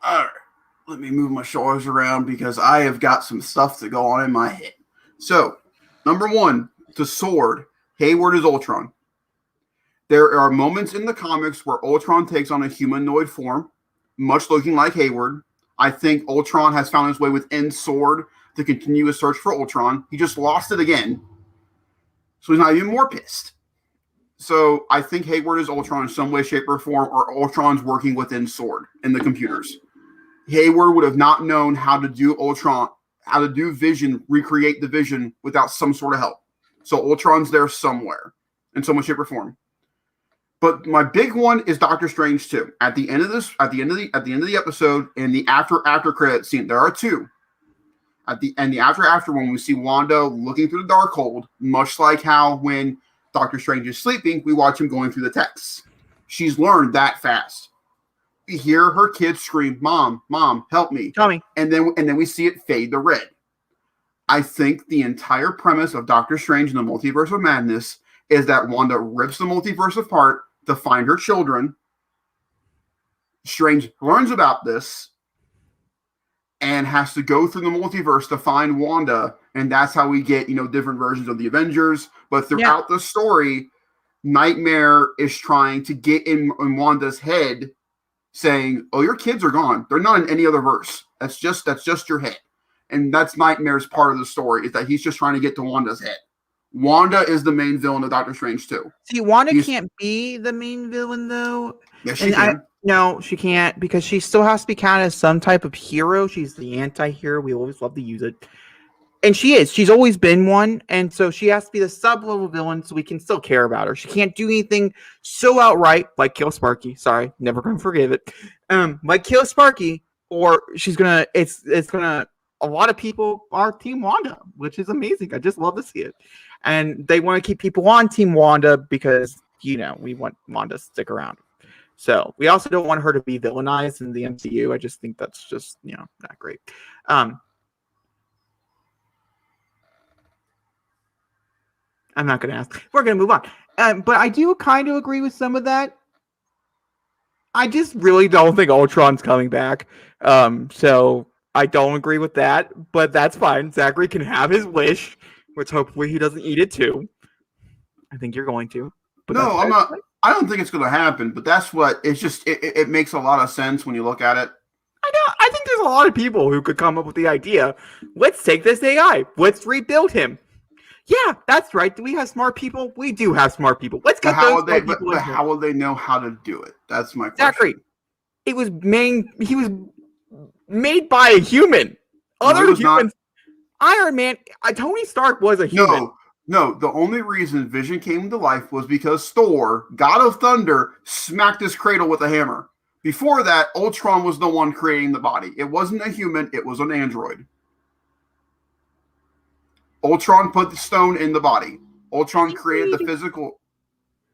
All right. Let me move my shoulders around because I have got some stuff to go on in my head. So, number 1, the sword. Hayward is Ultron. There are moments in the comics where Ultron takes on a humanoid form, much looking like Hayward. I think Ultron has found his way within Sword to continue his search for Ultron. He just lost it again, so he's not even more pissed. So I think Hayward is Ultron in some way, shape, or form, or Ultron's working within Sword in the computers. Hayward would have not known how to do Ultron, how to do Vision, recreate the Vision without some sort of help. So Ultron's there somewhere in some way, shape, or form. But my big one is Doctor Strange 2. At the end of the episode, in the after credit scene, there are 2. At the after one, we see Wanda looking through the Darkhold, much like how when Doctor Strange is sleeping, we watch him going through the texts. She's learned that fast. We hear her kids scream, "Mom, Mom, help me!" Tommy. And then we see it fade to red. I think the entire premise of Doctor Strange and the Multiverse of Madness is that Wanda rips the multiverse apart to find her children. Strange learns about this and has to go through the multiverse to find Wanda, and that's how we get, different versions of the Avengers. But throughout the story, Nightmare is trying to get in Wanda's head, saying, "Oh, your kids are gone. They're not in any other verse. That's just your head." And that's Nightmare's part of the story, is that he's just trying to get to Wanda's head. Wanda is the main villain of Doctor Strange 2. See, Wanda can't be the main villain, though. Yes, she can. No, she can't, because she still has to be counted as some type of hero. She's the anti-hero. We always love to use it. And she is. She's always been one. And so she has to be the sub-level villain so we can still care about her. She can't do anything so outright, like kill Sparky. Sorry, never going to forgive it. Like kill Sparky, or she's going to, it's going to, a lot of people are Team Wanda, which is amazing. I just love to see it. And they want to keep people on Team Wanda because, we want Wanda to stick around. So we also don't want her to be villainized in the MCU. I just think that's just, not great. I'm not going to ask. We're going to move on. But I do kind of agree with some of that. I just really don't think Ultron's coming back. So I don't agree with that, but that's fine. Zachary can have his wish, which hopefully he doesn't eat it too. I think you're going to. But no, I'm not. I don't think it's going to happen, but that's what it's just. It makes a lot of sense when you look at it. I think there's a lot of people who could come up with the idea. Let's take this AI. Let's rebuild him. Yeah, that's right. Do we have smart people? We do have smart people. Let's get how those would they? smart people But in here. how will they know how to do it? That's my question. Zachary, he was made by a human. Other humans. Not. Iron Man. Tony Stark was a human. No. The only reason Vision came to life was because Thor, God of Thunder, smacked his cradle with a hammer. Before that, Ultron was the one creating the body. It wasn't a human. It was an android. Ultron put the stone in the body. Ultron created the physical.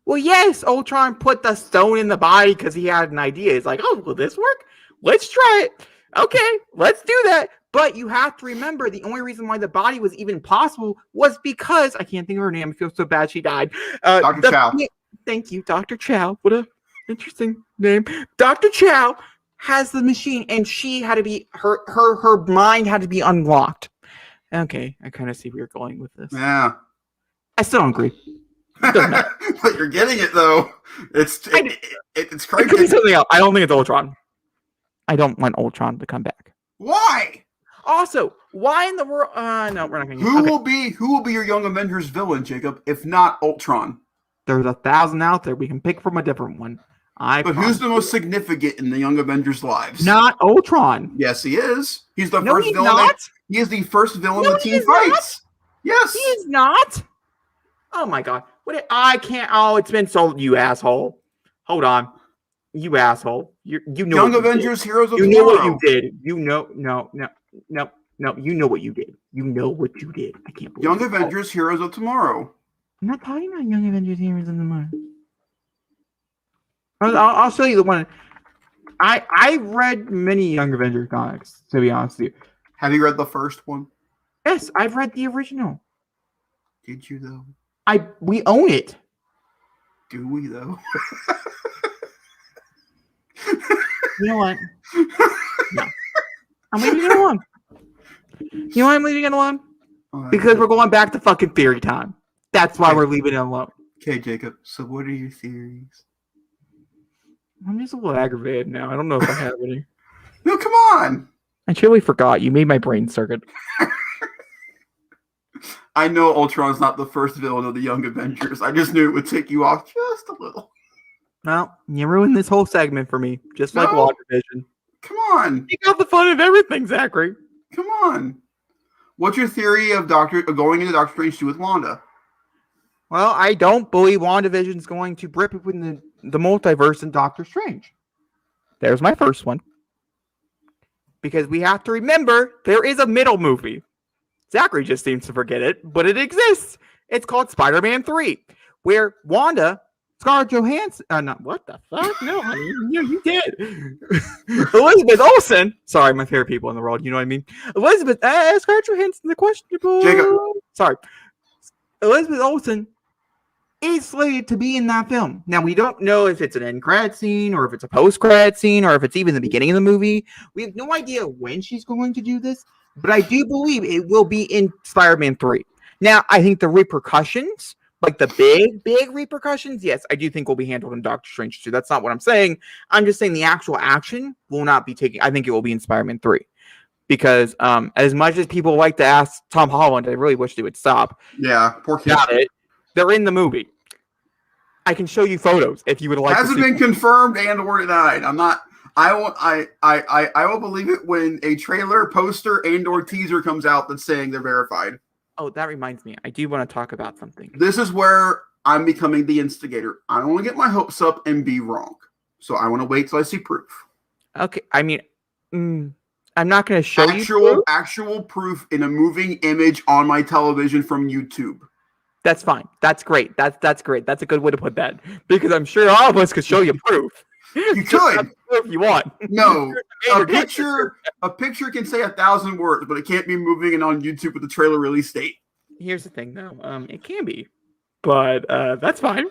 Well, yes, Ultron put the stone in the body because he had an idea. He's like, oh, will this work? Let's try it. Okay, let's do that. But you have to remember the only reason why the body was even possible was because, I can't think of her name. I feel so bad she died. Dr. Chow. Thank you, Dr. Chow. What a interesting name. Dr. Chow has the machine, and she had to be, her mind had to be unlocked. Okay, I kind of see where you're going with this. Yeah. I still don't agree. But you're getting it, though. It's crazy. It could be something else. I don't think it's Ultron. I don't want Ultron to come back. Why? Also, why in the world? No, we're not going to. Who will be your Young Avengers villain, Jacob? If not Ultron, there's 1,000 out there. We can pick from a different one. But who's the most significant in the Young Avengers' lives? Not Ultron. Yes, he is. He's the no, first he's villain. Not. He is the first villain the team fights. Yes, he is not. Oh my god! I can't. Oh, it's been so. You asshole. Hold on. You asshole. You know. Young Avengers, Heroes of Tomorrow. You know what you did. You know. No. You know what you did. You know what you did. I can't believe Young Avengers, Heroes of Tomorrow. I'm not talking about Young Avengers, Heroes of Tomorrow. I'll show you the one. I read many Young Avengers comics, to be honest with you. Have you read the first one? Yes, I've read the original. Did you though? We own it. Do we though? You know what? No. I'm leaving it alone. You know why I'm leaving it alone? Because we're going back to fucking theory time. That's why we're leaving it alone. Okay, Jacob. So what are your theories? I'm just a little aggravated now. I don't know if I have any. No, come on. I truly forgot. You made my brain circuit. I know Ultron's not the first villain of the Young Avengers. I just knew it would take you off just a little. Well, you ruined this whole segment for me, just like WandaVision. Come on. You got the fun of everything, Zachary. Come on. What's your theory of going into Doctor Strange 2 with Wanda? Well, I don't believe WandaVision's going to rip it within the multiverse in Doctor Strange. There's my first one. Because we have to remember, there is a middle movie. Zachary just seems to forget it, but it exists. It's called Spider-Man 3, where Wanda, Scarlet Johansson, what the fuck? No, honey, you did. Elizabeth Olsen, sorry, my favorite people in the world, you know what I mean? Scarlett Johansson, the questionable. Jacob. Sorry. Elizabeth Olsen is slated to be in that film. Now, we don't know if it's an end credit scene or if it's a post-credit scene or if it's even the beginning of the movie. We have no idea when she's going to do this, but I do believe it will be in Spider-Man 3. Now, I think the repercussions, like the big repercussions, yes, I do think will be handled in Doctor Strange 2. That's not what I'm saying. I'm just saying the actual action will not be taken. I think it will be in Spider-Man 3. Because as much as people like to ask Tom Holland, I really wish they would stop. Yeah, poor kid. Got it. They're in the movie. I can show you photos if you would like. Hasn't been confirmed and or denied. I'm not. I will believe it when a trailer, poster, and or teaser comes out that's saying they're verified. Oh, that reminds me. I do want to talk about something. This is where I'm becoming the instigator. I don't want to get my hopes up and be wrong. So I want to wait till I see proof. Okay. I mean, I'm not going to show you actual proof in a moving image on my television from YouTube. That's fine. That's great. That's great. That's a good way to put that. Because I'm sure all of us could show you proof. You could. If you want. No. A picture can say 1,000 words, but it can't be moving and on YouTube with the trailer release date. Here's the thing, though. It can be. But that's fine.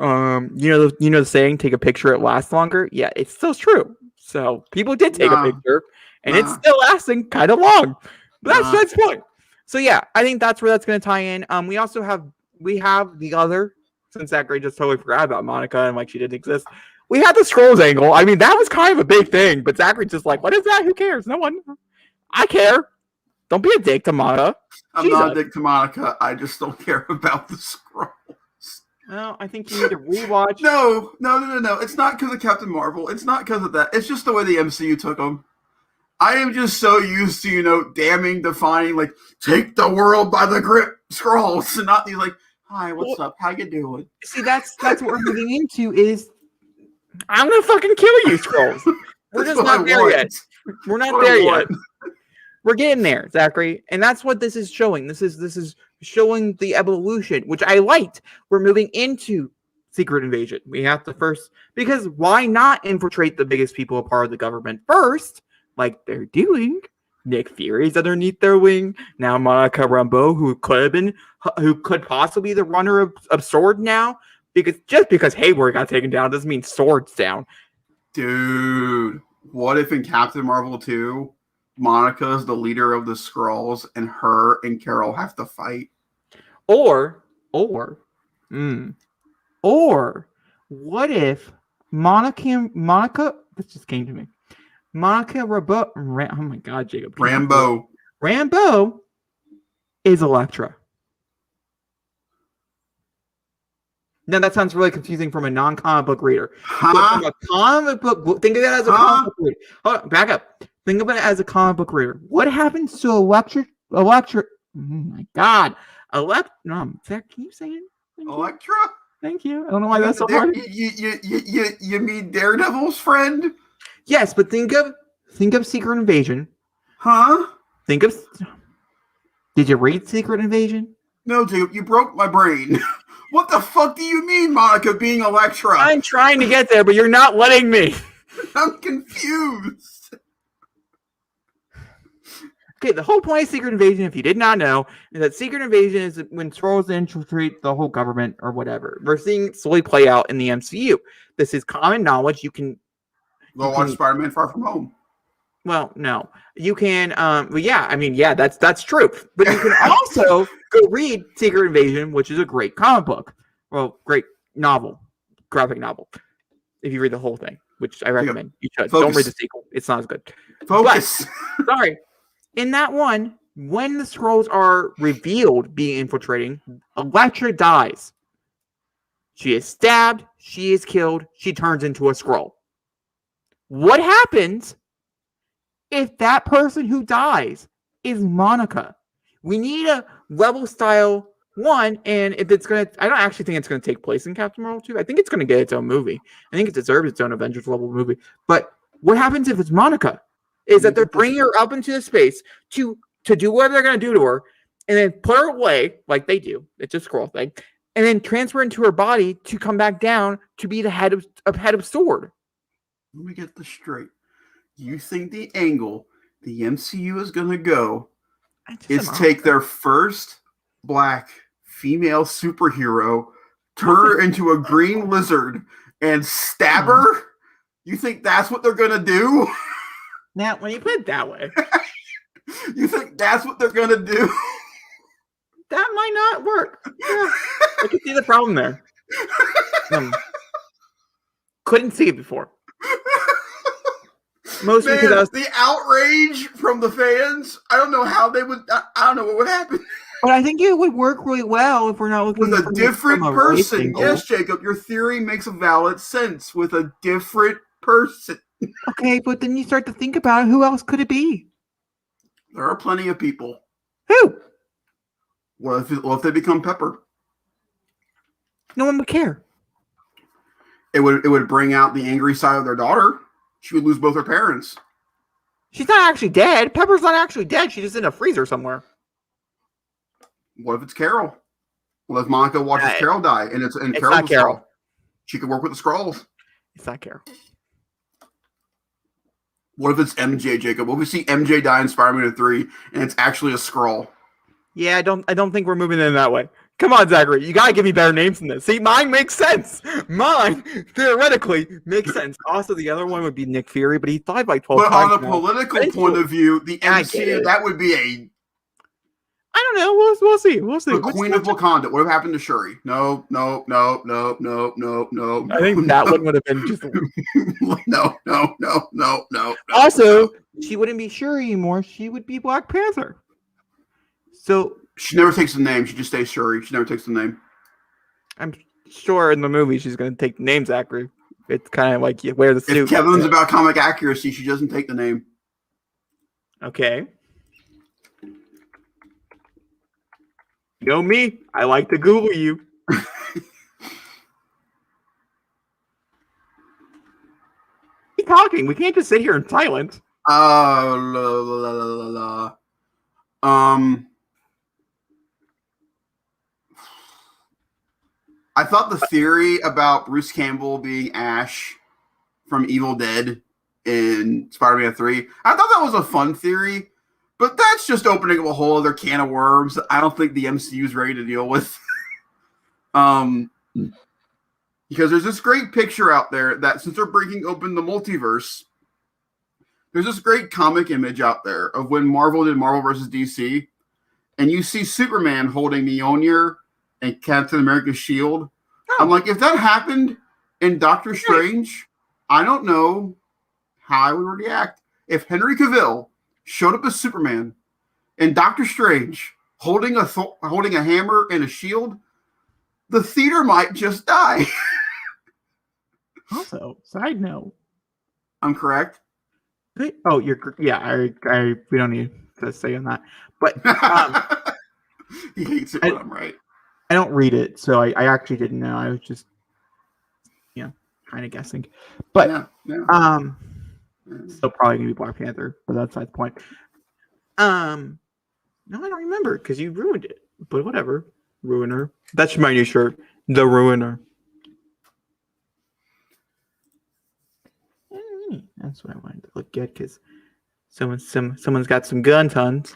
You know the saying, take a picture, it lasts longer? Yeah, it's still true. So people did take a picture, and it's still lasting kind of long. But that's the point. So yeah, I think that's where that's going to tie in. We also have the other, since Zachary just totally forgot about Monica and like she didn't exist. We had the Scrolls angle. I mean, that was kind of a big thing, but Zachary's just like, what is that? Who cares? No one. I care. Don't be a dick to Monica. I'm not a dick to Monica. I just don't care about the Skrulls. Well, I think you need to rewatch. No. It's not because of Captain Marvel. It's not because of that. It's just the way the MCU took them. I am just so used to, damning, defining, like, take the world by the grip, Skrulls, and not these, like, hi, what's up? How you doing? See, that's what we're moving into is, I'm going to fucking kill you, Skrulls. We're just not there yet. We're not there yet. We're getting there, Zachary. And that's what this is showing. This is showing the evolution, which I liked. We're moving into Secret Invasion. We have to first, because why not infiltrate the biggest people a part of the government first? Like they're doing. Nick Fury's underneath their wing. Now Monica Rambeau, who could possibly be the runner of Sword now. Because Hayward got taken down doesn't mean Sword's down. Dude, what if in Captain Marvel 2, Monica's the leader of the Skrulls and her and Carol have to fight? Or what if Monica, this just came to me. Monica Rambeau, oh my God, Jacob. Rambeau is Elektra. Now that sounds really confusing from a non-comic book reader. But from a comic book, think of that as a comic book reader. Hold on, back up. Think of it as a comic book reader. What happens to Elektra? Oh my God. No, can you say it? Elektra? Thank you. I don't know why that's so hard. You mean Daredevil's friend? Yes, but think of Secret Invasion. Huh? Did you read Secret Invasion? No, Jacob, you broke my brain. What the fuck do you mean, Monica being Elektra? I'm trying to get there, but you're not letting me. I'm confused. Okay, the whole point of Secret Invasion, if you did not know, is that Secret Invasion is when Skrulls infiltrate the whole government or whatever. We're seeing it slowly play out in the MCU. This is common knowledge. You can go watch Spider-Man Far From Home. Well, no. You can, that's true. But you can also go read Secret Invasion, which is a great comic book. Well, great novel, graphic novel. If you read the whole thing, which I recommend. You should. Focus. Don't read the sequel. It's not as good. Focus. But, sorry. In that one, when the Skrulls are revealed being infiltrating, Elektra dies. She is stabbed. She is killed. She turns into a Skrull. What happens if that person who dies is Monica? We need a level style one, and if it's going to, I don't actually think it's going to take place in Captain Marvel 2. I think it's going to get its own movie. I think it deserves its own Avengers level movie. But what happens if it's Monica? Is that they're bringing her up into the space to do whatever they're going to do to her, and then put her away like they do. It's a Skrull thing. And then transfer into her body to come back down to be the head of Sword. Let me get this straight. You think the angle the MCU is going to go is take their first black female superhero, turn her into a green lizard, and stab her? You think that's what they're going to do? Now, when you put it that way. You think that's what they're going to do? That might not work. Yeah, I can see the problem there. Couldn't see it before. Mostly because the outrage from the fans. I don't know how they would. I don't know what would happen. But I think it would work really well if we're not looking with a different person. Yes, Jacob, your theory makes a valid sense with a different person. Okay, but then you start to think about it, who else could it be? There are plenty of people. Who? What if they become Pepper? No one would care. It would bring out the angry side of their daughter. She would lose both her parents. She's not actually dead. Pepper's not actually dead. She's just in a freezer somewhere. What if it's Carol? What if Monica watches Carol die and it's Carol's not Carol? Skrull? She could work with the Skrulls. It's not Carol. What if it's MJ, Jacob? What if we see MJ die in Spider-Man 3 and it's actually a Skrull? Yeah, I don't think we're moving in that way. Come on, Zachary. You got to give me better names than this. See, mine makes sense. Mine, theoretically, makes sense. Also, the other one would be Nick Fury, but he died like 12 times. But on a now. political point of view, the MCU, that would be a... I don't know. We'll see. We'll see. The Queen of Wakanda. What happened to Shuri? No. I think that one would have been just... No. Also, she wouldn't be Shuri anymore. She would be Black Panther. So she never takes the name. She just stays Shuri. She never takes the name. I'm sure in the movie she's going to take the names accurate. It's kind of like you wear the suit. If Kevin's about comic accuracy, she doesn't take the name. Okay. You know me. I like to Google you. Keep talking. We can't just sit here in silence. La, la, la, la. I thought the theory about Bruce Campbell being Ash from Evil Dead in Spider-Man 3, I thought that was a fun theory, but that's just opening up a whole other can of worms that I don't think the MCU is ready to deal with. Because there's this great picture out there that since they're breaking open the multiverse, there's this great comic image out there of when Marvel did Marvel vs. DC, and you see Superman holding Mjolnir and Captain America's shield. Oh. I'm like, if that happened in Doctor Strange, I don't know how I would react. If Henry Cavill showed up as Superman and Doctor Strange holding a hammer and a shield, the theater might just die. Also, side note. I'm correct. Oh, you're yeah. We don't need to say on that. But he hates it when I'm right. I don't read it, so I actually didn't know. I was just kind of guessing. But still probably gonna be Black Panther, but that's not the point. No, I don't remember because you ruined it. But whatever, Ruiner. That's my new shirt, the Ruiner. That's what I wanted to look at because someone's got some gun tons.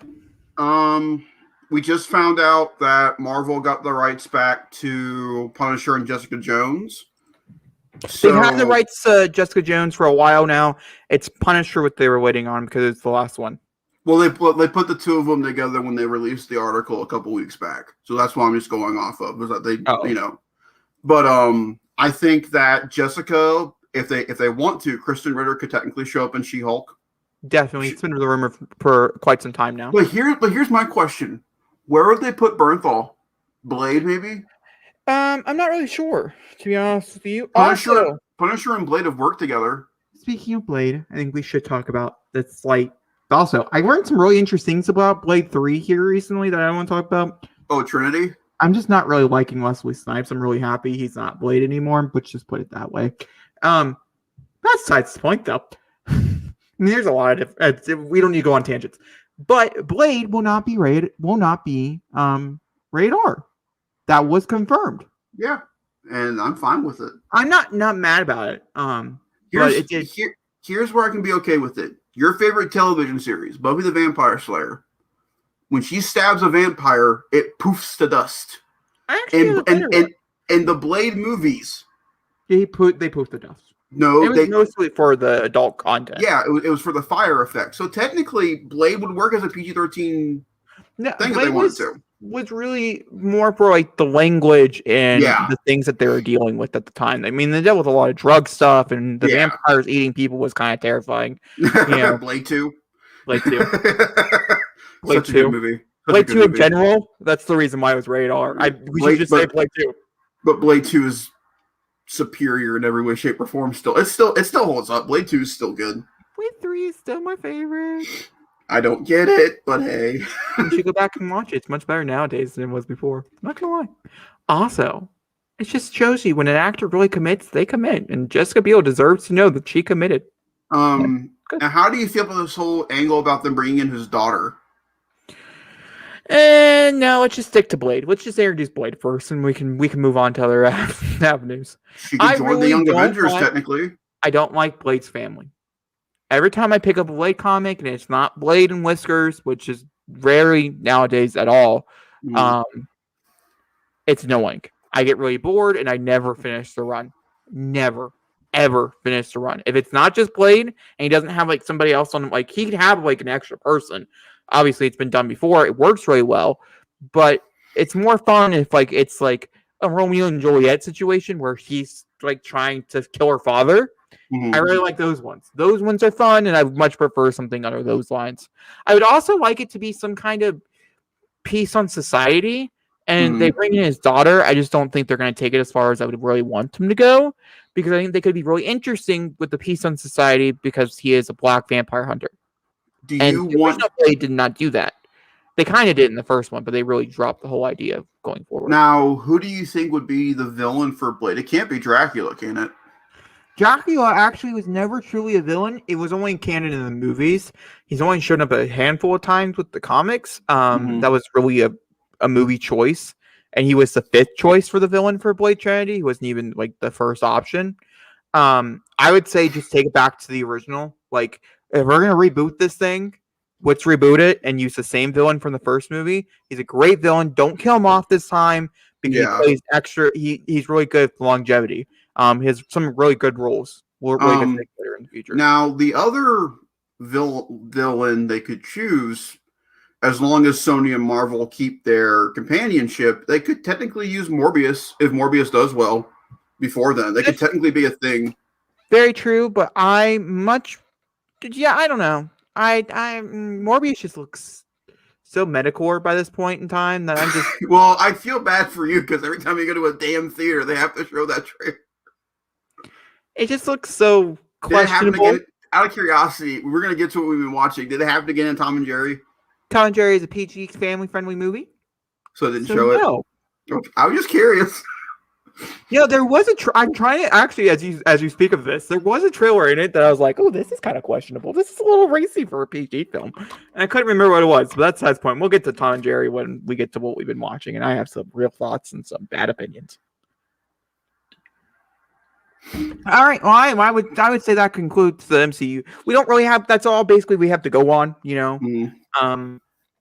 We just found out that Marvel got the rights back to Punisher and Jessica Jones. They've had the rights to Jessica Jones for a while now. It's Punisher what they were waiting on because it's the last one. Well, they put the two of them together when they released the article a couple weeks back. So that's what I'm just going off of. Was that they, But I think that Jessica, if they want to, Kristen Ritter could technically show up in She-Hulk. Definitely, it's been the rumor for quite some time now. But here's my question: where would they put Bernthal? Blade, maybe? I'm not really sure, to be honest with you. Punisher and Blade have worked together. Speaking of Blade, I think we should talk about that slight. Also, I learned some really interesting things about Blade 3 here recently that I want to talk about. Oh, Trinity? I'm just not really liking Wesley Snipes. I'm really happy he's not Blade anymore, but just put it that way. That's besides the point, though. I mean, there's a lot of we don't need to go on tangents, but Blade will not be rated R. That was confirmed. Yeah, and I'm fine with it. I'm not mad about it. Here's where I can be okay with it. Your favorite television series, Buffy the Vampire Slayer. When she stabs a vampire, it poofs to dust. And the Blade movies, they poof to dust. No, it was mostly for the adult content. Yeah, it was for the fire effect. So technically, Blade would work as a PG-13 thing if they wanted to. Was really more for like the language and the things that they were dealing with at the time. I mean, they dealt with a lot of drug stuff, and the vampires eating people was kind of terrifying. Blade 2. Blade 2. Blade 2. Good movie. Blade 2 in general, that's the reason why it was rated R. We should just say Blade 2. But Blade 2 is superior in every way, shape, or form. It still holds up. Blade 2 is still good. Blade 3 is still my favorite. I don't get it, but hey. You should go back and watch it. It's much better nowadays than it was before. I'm not gonna lie. Also, it just shows you when an actor really commits, they commit. And Jessica Biel deserves to know that she committed. And how do you feel about this whole angle about them bringing in his daughter? And no, let's just stick to Blade. Let's just introduce Blade first, and we can move on to other avenues. She can join the Young Avengers, technically. I don't like Blade's family. Every time I pick up a Blade comic, and it's not Blade and Whiskers, which is rarely nowadays at all, it's annoying. I get really bored, and I never finish the run. Never, ever finish the run. If it's not just Blade, and he doesn't have like somebody else on him, like he could have like an extra person. Obviously, it's been done before. It works really well, but it's more fun if like it's like a Romeo and Juliet situation where he's like trying to kill her father. Mm-hmm. I really like those ones. Those ones are fun, and I much prefer something under those lines. I would also like it to be some kind of peace on society, and they bring in his daughter. I just don't think they're going to take it as far as I would really want them to go, because I think they could be really interesting with the peace on society because he is a black vampire hunter. The original play did not do that. They kind of did in the first one, but they really dropped the whole idea of going forward. Now, who do you think would be the villain for Blade? It can't be Dracula, can it? Dracula actually was never truly a villain. It was only canon in the movies. He's only shown up a handful of times with the comics. That was really a movie choice. And he was the 5th choice for the villain for Blade Trinity. He wasn't even like the first option. I would say just take it back to the original. Like, if we're going to reboot this thing, let's reboot it and use the same villain from the first movie. He's a great villain. Don't kill him off this time because he plays extra. He's really good for longevity. He has some really good roles. Really good later in the future. Now, the other villain they could choose, as long as Sony and Marvel keep their companionship, they could technically use Morbius if Morbius does well before then. They could technically be a thing. Very true, but I don't know. Morbius just looks so metacore by this point in time that I'm just. Well, I feel bad for you because every time you go to a damn theater, they have to show that trailer. It just looks so questionable. Out of curiosity, we're going to get to what we've been watching. Did it happen again in Tom and Jerry? Tom and Jerry is a PG family-friendly movie. So it didn't show it? Okay. I was just curious. There was I'm trying to actually, as you speak of this, there was a trailer in it that I was like, oh, this is kind of questionable. This is a little racy for a PG film. And I couldn't remember what it was, but that's the point. We'll get to Tom and Jerry when we get to what we've been watching, and I have some real thoughts and some bad opinions. All right, well, I would say that concludes the MCU. We don't really have. That's all basically we have to go on,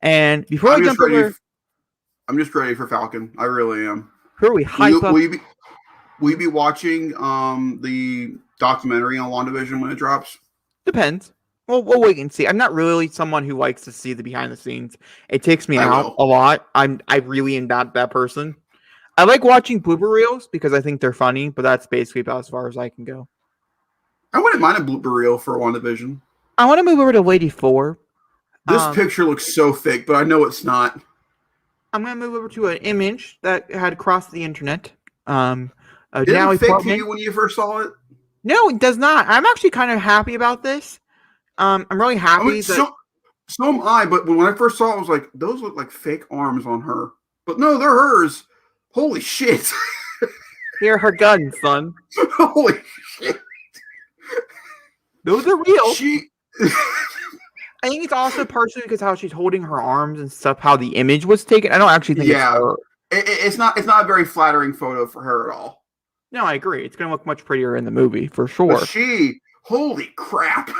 And before we jump over, I'm just ready for Falcon. I really am. Who are we hype up? Will you be watching the documentary on WandaVision when it drops? Depends. Well, we'll wait and see. I'm not really someone who likes to see the behind the scenes. It takes me out a lot. I really am not that person. I like watching blooper reels because I think they're funny, but that's basically about as far as I can go. I wouldn't mind a blooper reel for WandaVision. I want to move over to Lady 4. This picture looks so fake, but I know it's not. I'm going to move over to an image that had crossed the internet. Did it fake to you when you first saw it? No, it does not. I'm actually kind of happy about this. I'm really happy that... So am I, but when I first saw it, I was like, those look like fake arms on her. But no, they're hers. Holy shit. Here are her guns, son. Holy shit. Those are real. I think it's also partially because how she's holding her arms and stuff, how the image was taken. I don't actually think it's her. It's not a very flattering photo for her at all. No, I agree. It's going to look much prettier in the movie, for sure. But holy crap.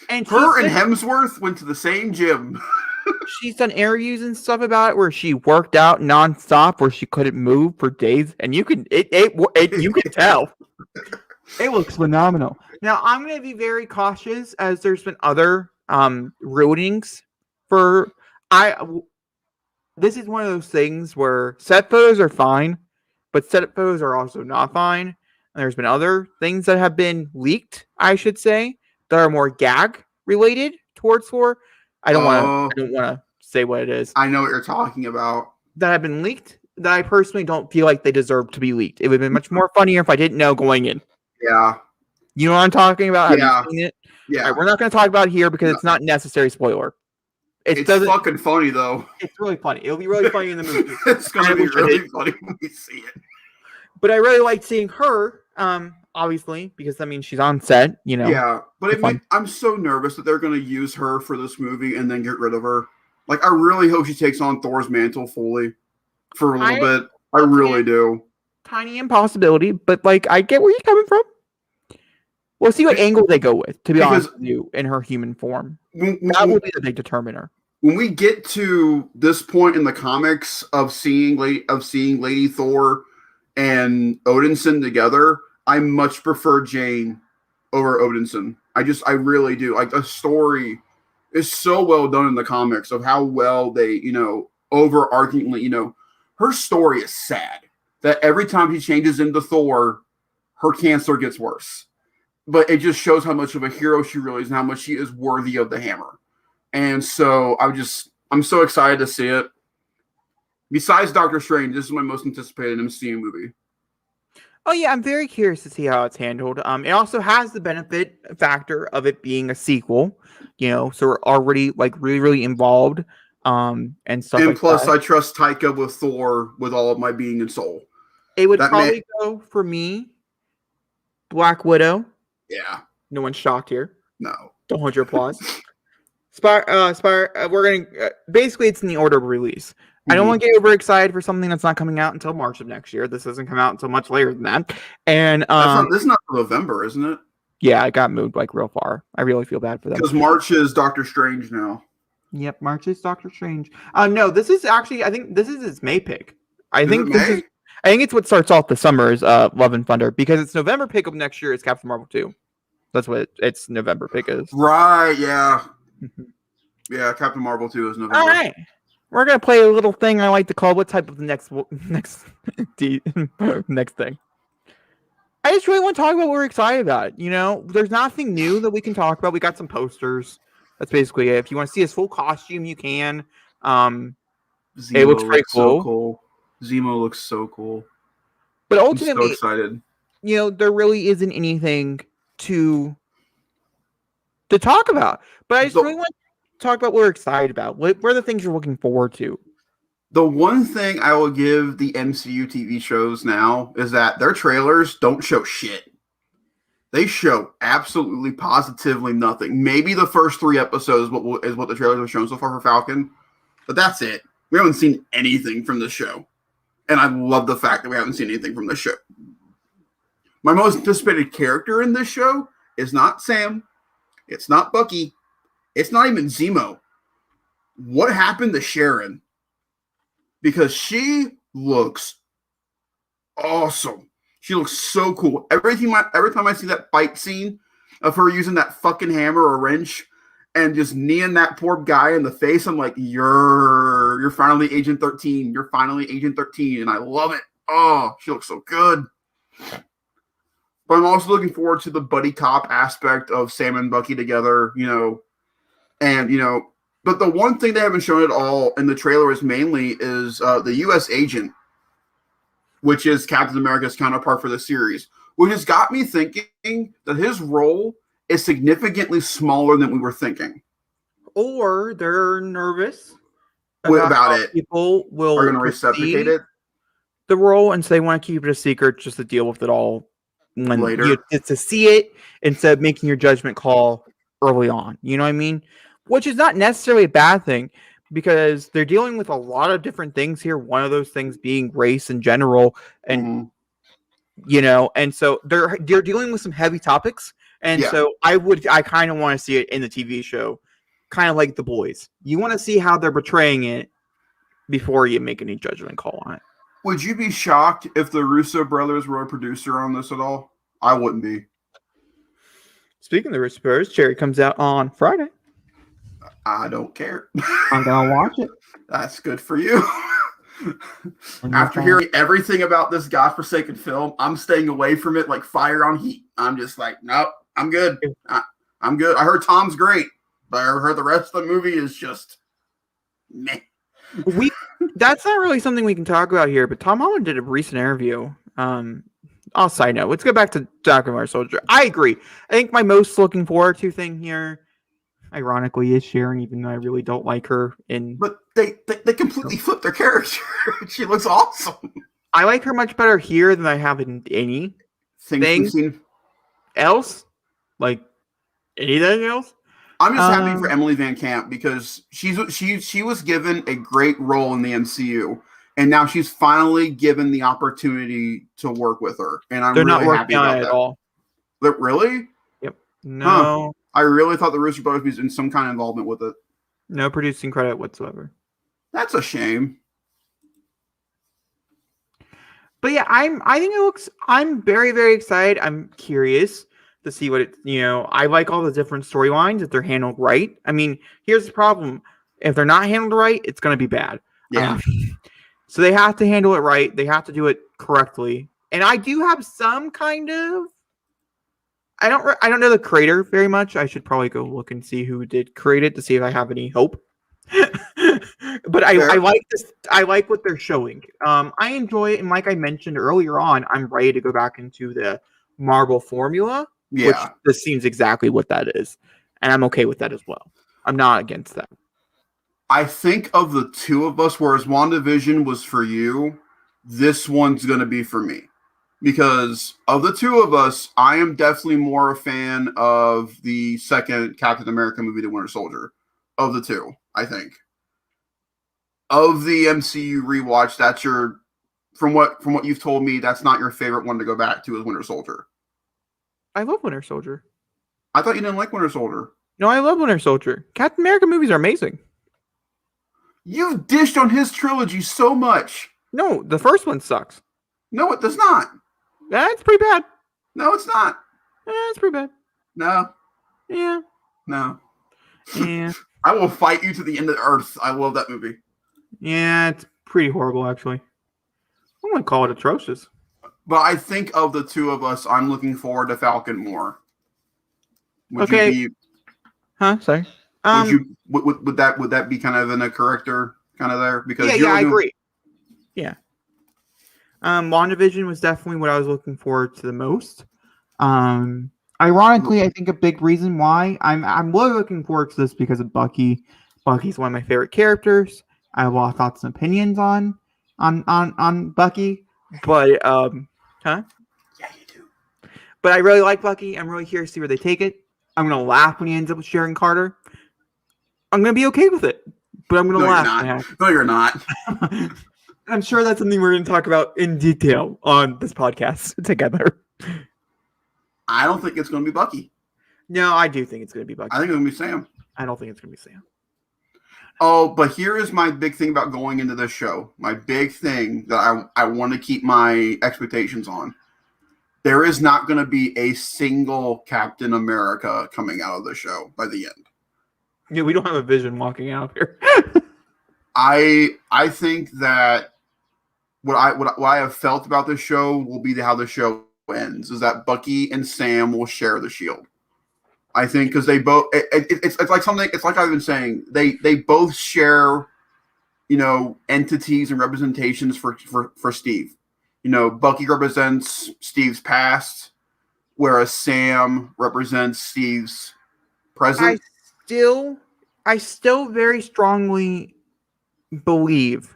And her and Hemsworth went to the same gym. She's done interviews and stuff about it where she worked out nonstop, where she couldn't move for days, and you can tell. It looks phenomenal. Now, I'm going to be very cautious as there's been other ruinings for this is one of those things where set photos are fine, but set photos are also not fine. And there's been other things that have been leaked, I should say, that are more gag related towards Thor. I don't want to say what it is. I know what you're talking about. That have been leaked that I personally don't feel like they deserve to be leaked. It would have been much more funnier if I didn't know going in. Yeah. You know what I'm talking about? Yeah. Have you seen it? Yeah. Right, we're not going to talk about it here because it's not necessary spoiler. It's fucking funny, though. It's really funny. It'll be really funny in the movie. It's going to be really funny when we see it. But I really like seeing her, obviously, because, I mean, she's on set, Yeah, but I'm so nervous that they're going to use her for this movie and then get rid of her. Like, I really hope she takes on Thor's mantle fully for a little bit. I really do. Tiny impossibility, but, like, I get where you're coming from. We'll see what angle they go with, to be honest with you, in her human form. That will be the big determiner. When we get to this point in the comics of seeing Lady Thor and Odinson together, I much prefer Jane over Odinson. I really do. Like, the story is so well done in the comics of how well they, overarchingly, her story is sad. That every time she changes into Thor, her cancer gets worse. But it just shows how much of a hero she really is and how much she is worthy of the hammer. And so I'm so excited to see it. Besides Doctor Strange, this is my most anticipated MCU movie. Oh yeah, I'm very curious to see how it's handled. It also has the benefit factor of it being a sequel, so we're already like really, really involved, and stuff and like plus, that. I trust Taika with Thor with all of my being and soul. It would probably go for me, Black Widow. Yeah. No one's shocked here. No. Don't hold your applause. We're gonna basically it's in the order of release. I don't want to get overexcited for something that's not coming out until March of next year. This doesn't come out until much later than that. And this is not November, isn't it? Yeah, it got moved like real far. I really feel bad for them. Because March is Doctor Strange now. Yep, March is Doctor Strange. No, this is actually I think this is its May pick. I think it's what starts off the summer's Love and Thunder because its November pick of next year is Captain Marvel 2. That's what its November pick is. Right, yeah. Yeah, Captain Marvel 2 is November. All right. We're going to play a little thing I like to call what type of next next thing. I just really want to talk about what we're excited about. There's nothing new that we can talk about. We got some posters. That's basically it. If you want to see his full costume, you can. It looks pretty cool. So cool. Zemo looks so cool. But ultimately, I'm so excited. There really isn't anything to talk about. But I just really want to talk about what we're excited about. What are the things you're looking forward to? The one thing I will give the MCU TV shows now is that their trailers don't show shit. They show absolutely positively nothing. Maybe the first 3 episodes is what the trailers have shown so far for Falcon. But that's it. We haven't seen anything from the show. And I love the fact that we haven't seen anything from the show. My most anticipated character in this show is not Sam. It's not Bucky. It's not even Zemo. What happened to Sharon? Because she looks awesome. She looks so cool. Every time I see that fight scene of her using that fucking hammer or wrench and just kneeing that poor guy in the face, I'm like, you're finally Agent 13. You're finally Agent 13, and I love it. Oh, she looks so good. But I'm also looking forward to the buddy cop aspect of Sam and Bucky together, but the one thing they haven't shown at all in the trailer is the U.S. agent, which is Captain America's counterpart for the series, which has got me thinking that his role is significantly smaller than we were thinking. Or they're nervous about it. People are going to reciprocate it. The role, and so they want to keep it a secret just to deal with it all when later. You get to see it instead of making your judgment call early on. You know what I mean? Which is not necessarily a bad thing because they're dealing with a lot of different things here. One of those things being race in general, and and so they're dealing with some heavy topics. And so I kind of want to see it in the TV show, kind of like The Boys. You want to see how they're portraying it before you make any judgment call on it. Would you be shocked if the Russo brothers were a producer on this at all? I wouldn't be. Speaking of the Russo brothers, Cherry comes out on Friday. I don't care. I'm going to watch it. That's good for you. After hearing everything about this godforsaken film, I'm staying away from it like fire on heat. I'm just like, nope, I'm good. I'm good. I heard Tom's great, but I heard the rest of the movie is just meh. That's not really something we can talk about here, but Tom Holland did a recent interview. I'll side note. Let's go back to Falcon Soldier. I agree. I think my most looking forward to thing here, ironically, is Sharon, even though I really don't like her. But they completely flipped their character. She looks awesome. I like her much better here than I have in any thing else. Like anything else. I'm just happy for Emily Van Camp because she was given a great role in the MCU, and now she's finally given the opportunity to work with her. And I'm really happy about that. At all. But really? Yep. No. I really thought the Russo brothers was in some kind of involvement with it. No producing credit whatsoever. That's a shame. But yeah, I'm very, very excited. I'm curious to see what I like all the different storylines if they're handled right. I mean, here's the problem. If they're not handled right, it's going to be bad. Yeah. So they have to handle it right. They have to do it correctly. And I do have some kind of, I don't know the creator very much. I should probably go look and see who did create it to see if I have any hope But I like this. I like what they're showing. I enjoy it, and like I mentioned earlier on, I'm ready to go back into the Marvel formula, which this seems exactly what that is, and I'm okay with that as well. I'm not against that. I think of the two of us, whereas WandaVision was for you, this one's going to be for me. Because of the two of us, I am definitely more a fan of the second Captain America movie, The Winter Soldier. Of the two, I think. Of the MCU rewatch, that's your, from what you've told me, that's not your favorite one to go back to, is Winter Soldier. I love Winter Soldier. I thought you didn't like Winter Soldier. No, I love Winter Soldier. Captain America movies are amazing. You've dished on his trilogy so much. No, the first one sucks. No, it does not. That's pretty bad. No, it's not. It's pretty bad. No. Yeah. No. Yeah. I will fight you to the end of the earth. I love that movie. Yeah, it's pretty horrible, actually. I'm going to call it atrocious. But I think of the two of us, I'm looking forward to Falcon more. Would okay. You be, Sorry. Would that be kind of in a corrector kind of there? Because I agree. Yeah. WandaVision was definitely what I was looking forward to the most. Ironically, I think a big reason why I'm really looking forward to this because of Bucky. Bucky's one of my favorite characters. I have a lot of thoughts and opinions on Bucky, but Yeah, you do. But I really like Bucky. I'm really curious to see where they take it. I'm gonna laugh when he ends up with Sharon Carter. I'm gonna be okay with it, but I'm gonna laugh. No, you're not. I'm sure that's something we're going to talk about in detail on this podcast together. I don't think it's going to be Bucky. No, I do think it's going to be Bucky. I think it's going to be Sam. I don't think it's going to be Sam. Oh, but here is my big thing about going into this show. My big thing that I want to keep my expectations on. There is not going to be a single Captain America coming out of the show by the end. Yeah, we don't have a Vision walking out here. I think that what I have felt about this show will be how the show ends, is that Bucky and Sam will share the shield. I think because they both it's like something, it's like I've been saying, they both share, entities and representations for Steve. Bucky represents Steve's past, whereas Sam represents Steve's present. I still very strongly believe,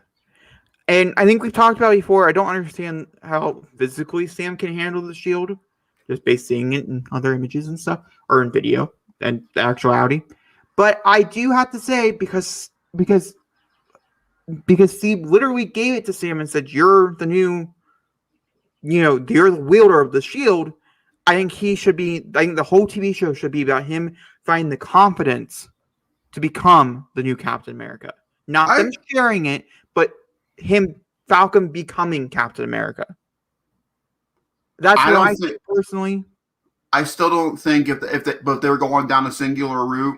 and I think we've talked about it before, I don't understand how physically Sam can handle the shield, just based seeing it in other images and stuff, or in video and the actuality. But I do have to say, because Steve literally gave it to Sam and said, "You're the new, you're the wielder of the shield." I think the whole TV show should be about him finding the confidence to become the new Captain America. Not them sharing it, but Falcon becoming Captain America. That's what I think personally. I still don't think if they were going down a singular route,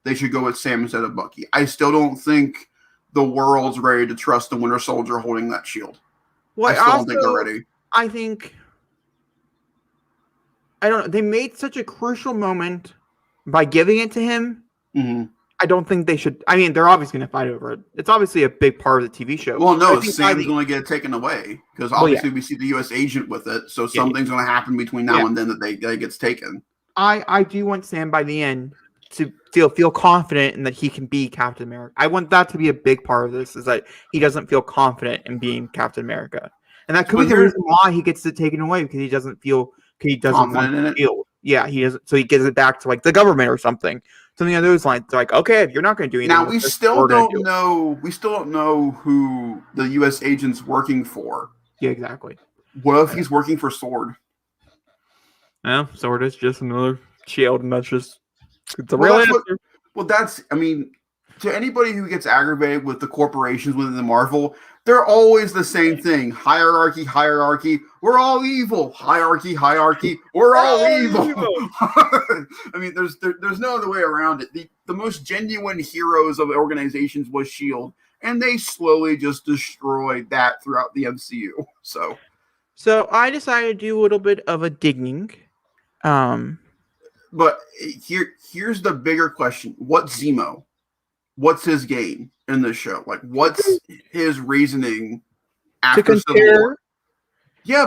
they should go with Sam instead of Bucky. I still don't think the world's ready to trust the Winter Soldier holding that shield. Well, I still don't think they're ready. I don't know. They made such a crucial moment by giving it to him. Mm-hmm. I don't think they should. I mean, they're obviously going to fight over it. It's obviously a big part of the TV show. Well, no, Sam's going to get taken away because obviously we see the U.S. agent with it. So something's going to happen between now and then that gets taken. I do want Sam by the end to feel confident in that he can be Captain America. I want that to be a big part of this, is that he doesn't feel confident in being Captain America. And that could be the reason why he gets it taken away, because he doesn't want to feel. Yeah, he doesn't. So he gives it back to like the government or something along those lines. They're like, okay, if you're not going to do anything. Now we still don't know. We still don't know who the U.S. agent's working for. Yeah, exactly. What if he's working for Sword? Yeah, Sword is just another shield, and it's a real answer. I mean, to anybody who gets aggravated with the corporations within the Marvel, they're always the same thing. Hierarchy. We're all evil. Hierarchy. We're all evil. I mean, there's no other way around it. The most genuine heroes of organizations was S.H.I.E.L.D., and they slowly just destroyed that throughout the MCU. So I decided to do a little bit of a digging. But here's the bigger question. What's Zemo? what's his game in this show? Like, what's his reasoning after to Civil War? Yeah,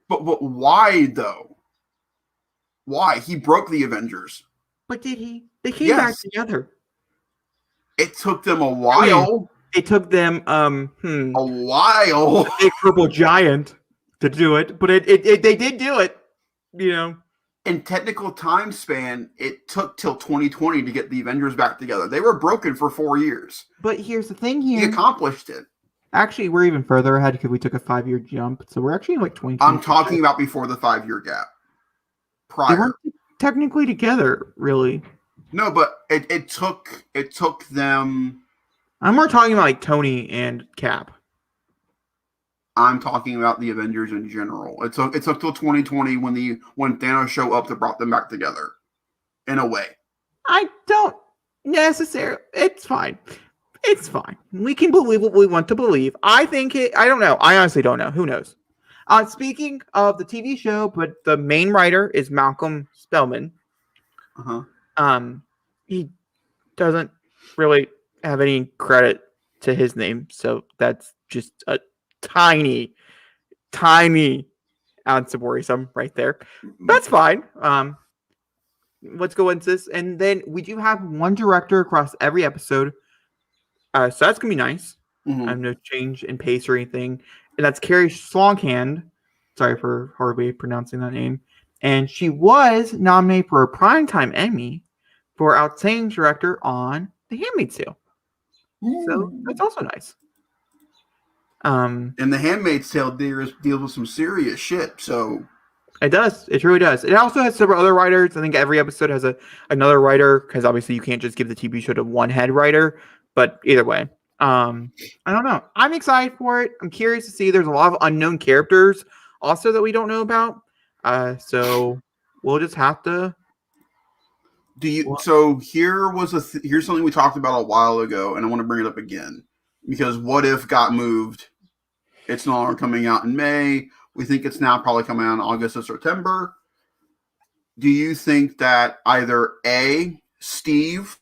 but why though? Why? He broke the Avengers. But did he? They came back together. It took them a while. It took them a while. A big purple giant to do it, but they did do it. You know. In technical time span, it took till 2020 to get the Avengers back together. They were broken for 4 years. But here's the thing here. He accomplished it. Actually, we're even further ahead because we took a 5-year jump. So we're actually like 20. I'm talking about before the 5-year gap. Prior. They weren't technically together, really. No, but it took them. I'm more talking about like Tony and Cap. I'm talking about the Avengers in general. It took till 2020 when Thanos showed up that brought them back together. In a way. I don't necessarily. It's fine. It's fine. We can believe what we want to believe. I don't know. I honestly don't know. Who knows? Speaking of the TV show, but the main writer is Malcolm Spellman. He doesn't really have any credit to his name, so that's just a tiny ounce of worrisome right there. That's fine. Let's go into this, and then we do have one director across every episode. So that's gonna be nice. No change in pace or anything. And that's Carrie Slonghand. Sorry for horribly pronouncing that name. And she was nominated for a Primetime Emmy for Outstanding Director on The Handmaid's Tale. So that's also nice. And The Handmaid's Tale deals with some serious shit. So it does. It really does. It also has several other writers. I think every episode has another writer because obviously you can't just give the TV show to one head writer. But either way, I don't know. I'm excited for it. I'm curious to see. There's a lot of unknown characters also that we don't know about. So we'll just have to. So here's something we talked about a while ago, and I want to bring it up again because What If got moved. It's no longer coming out in May. We think it's now probably coming out in August or September. Do you think that either A, Steve,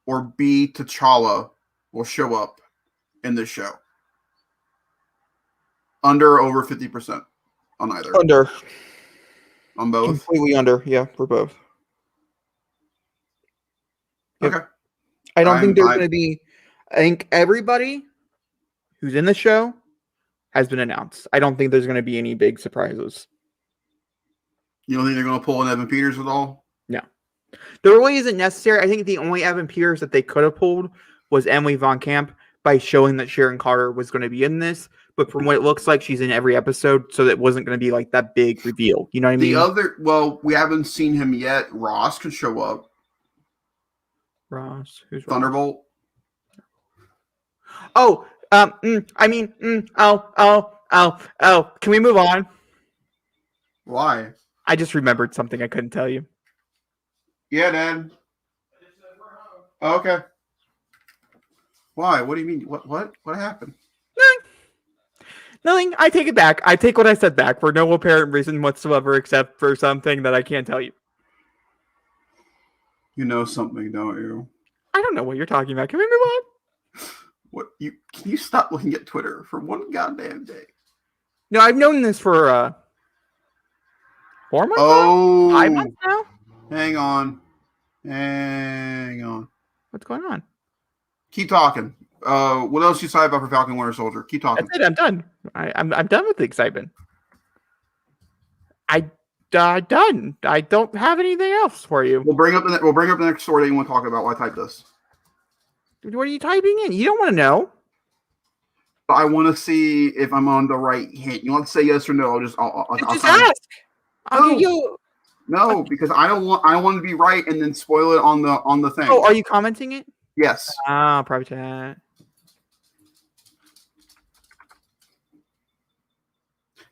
or B, T'Challa will show up in this show? Under or over 50% on either? Under. On both? Completely under, yeah, for both. Okay. I don't think there's going to be... I think everybody who's in the show has been announced. I don't think there's going to be any big surprises. You don't think they're going to pull an Evan Peters at all? No. There really isn't necessary. I think the only Evan Peters that they could have pulled was Emily Von Camp by showing that Sharon Carter was going to be in this. But from what it looks like, she's in every episode, so that wasn't going to be like that big reveal. You know what I mean? We haven't seen him yet. Ross could show up. Ross? Who's Thunderbolt? Ross? Oh, can we move on? Why? I just remembered something I couldn't tell you. Yeah, Dad. Oh, okay. Why? What do you mean? What happened? Nothing. I take it back. I take what I said back for no apparent reason whatsoever, except for something that I can't tell you. You know something, don't you? I don't know what you're talking about. Can we move on? Can you stop looking at Twitter for one goddamn day? No, I've known this for 4 months. Oh, now? 5 months now. Hang on. What's going on? Keep talking. What else you say about for Falcon Winter Soldier? Keep talking. That's it. I'm done. I'm done with the excitement. I'm done. I don't have anything else for you. We'll bring up the next story that you want to talk about while I type this. What are you typing in? You don't want to know. I want to see if I'm on the right hint. You want to say yes or no? I'll just ask. I'll give you. No, because I want to be right and then spoil it on the thing. Oh, are you commenting it? Yes. Private chat.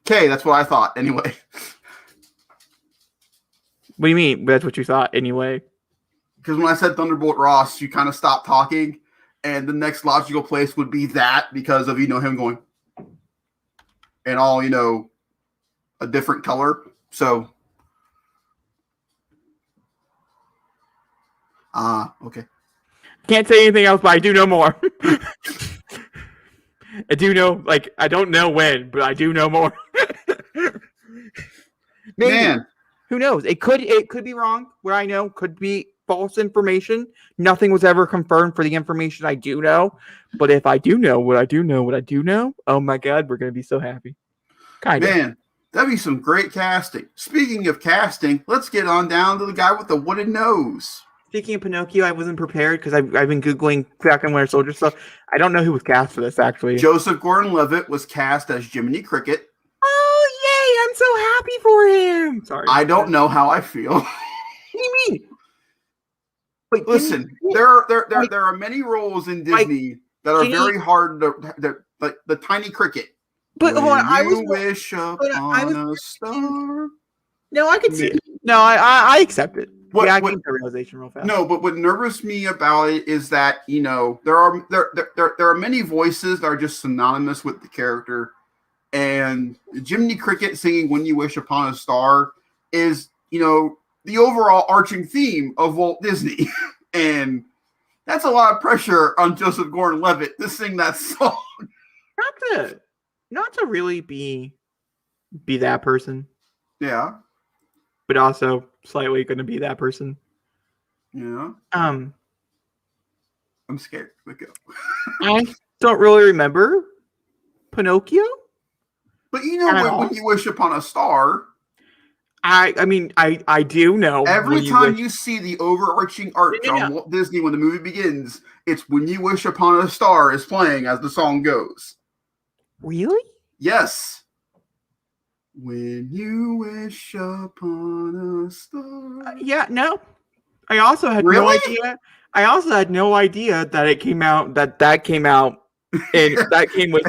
Okay, that's what I thought. Anyway. What do you mean? That's what you thought anyway? Because when I said Thunderbolt Ross, you kind of stopped talking, and the next logical place would be that because of him going and all a different color. So, okay. Can't say anything else, but I do know more. I do know, like, I don't know when, but I do know more. Maybe. Man. Who knows? It could be wrong. Where I know could be false information. Nothing was ever confirmed for the information I do know. But if I do know what I do know, oh my God, we're gonna be so happy. Man, that'd be some great casting. Speaking of casting, let's get on down to the guy with the wooden nose. Speaking of Pinocchio, I wasn't prepared because I've been Googling Falcon Winter Soldier stuff. I don't know who was cast for this, actually. Joseph Gordon-Levitt was cast as Jiminy Cricket. Oh, yay! I'm so happy for him! Sorry. I don't know how I feel. What do you mean? Wait, listen, there are many roles in Disney that are very hard to like the tiny cricket. But hold on, I wish upon a star. No, I can see it. No, I accept it. I get the realization real fast. No, but what nervous me about it is that, you know, there are many voices that are just synonymous with the character, and Jiminy Cricket singing "When You Wish Upon a Star" is, you know, the overall arching theme of Walt Disney, and that's a lot of pressure on Joseph Gordon-Levitt to sing that song. Not to really be that person. Yeah. But also slightly going to be that person. Yeah. I'm scared. Let go. I don't really remember Pinocchio. But you know when you wish upon a star. I mean, I do know. Every time you see the overarching arch on Walt Disney when the movie begins, it's "When You Wish Upon a Star" is playing as the song goes. Really? Yes. When you wish upon a star. Yeah, no. I also had no idea. I also had no idea that it came out. That came out, and that came with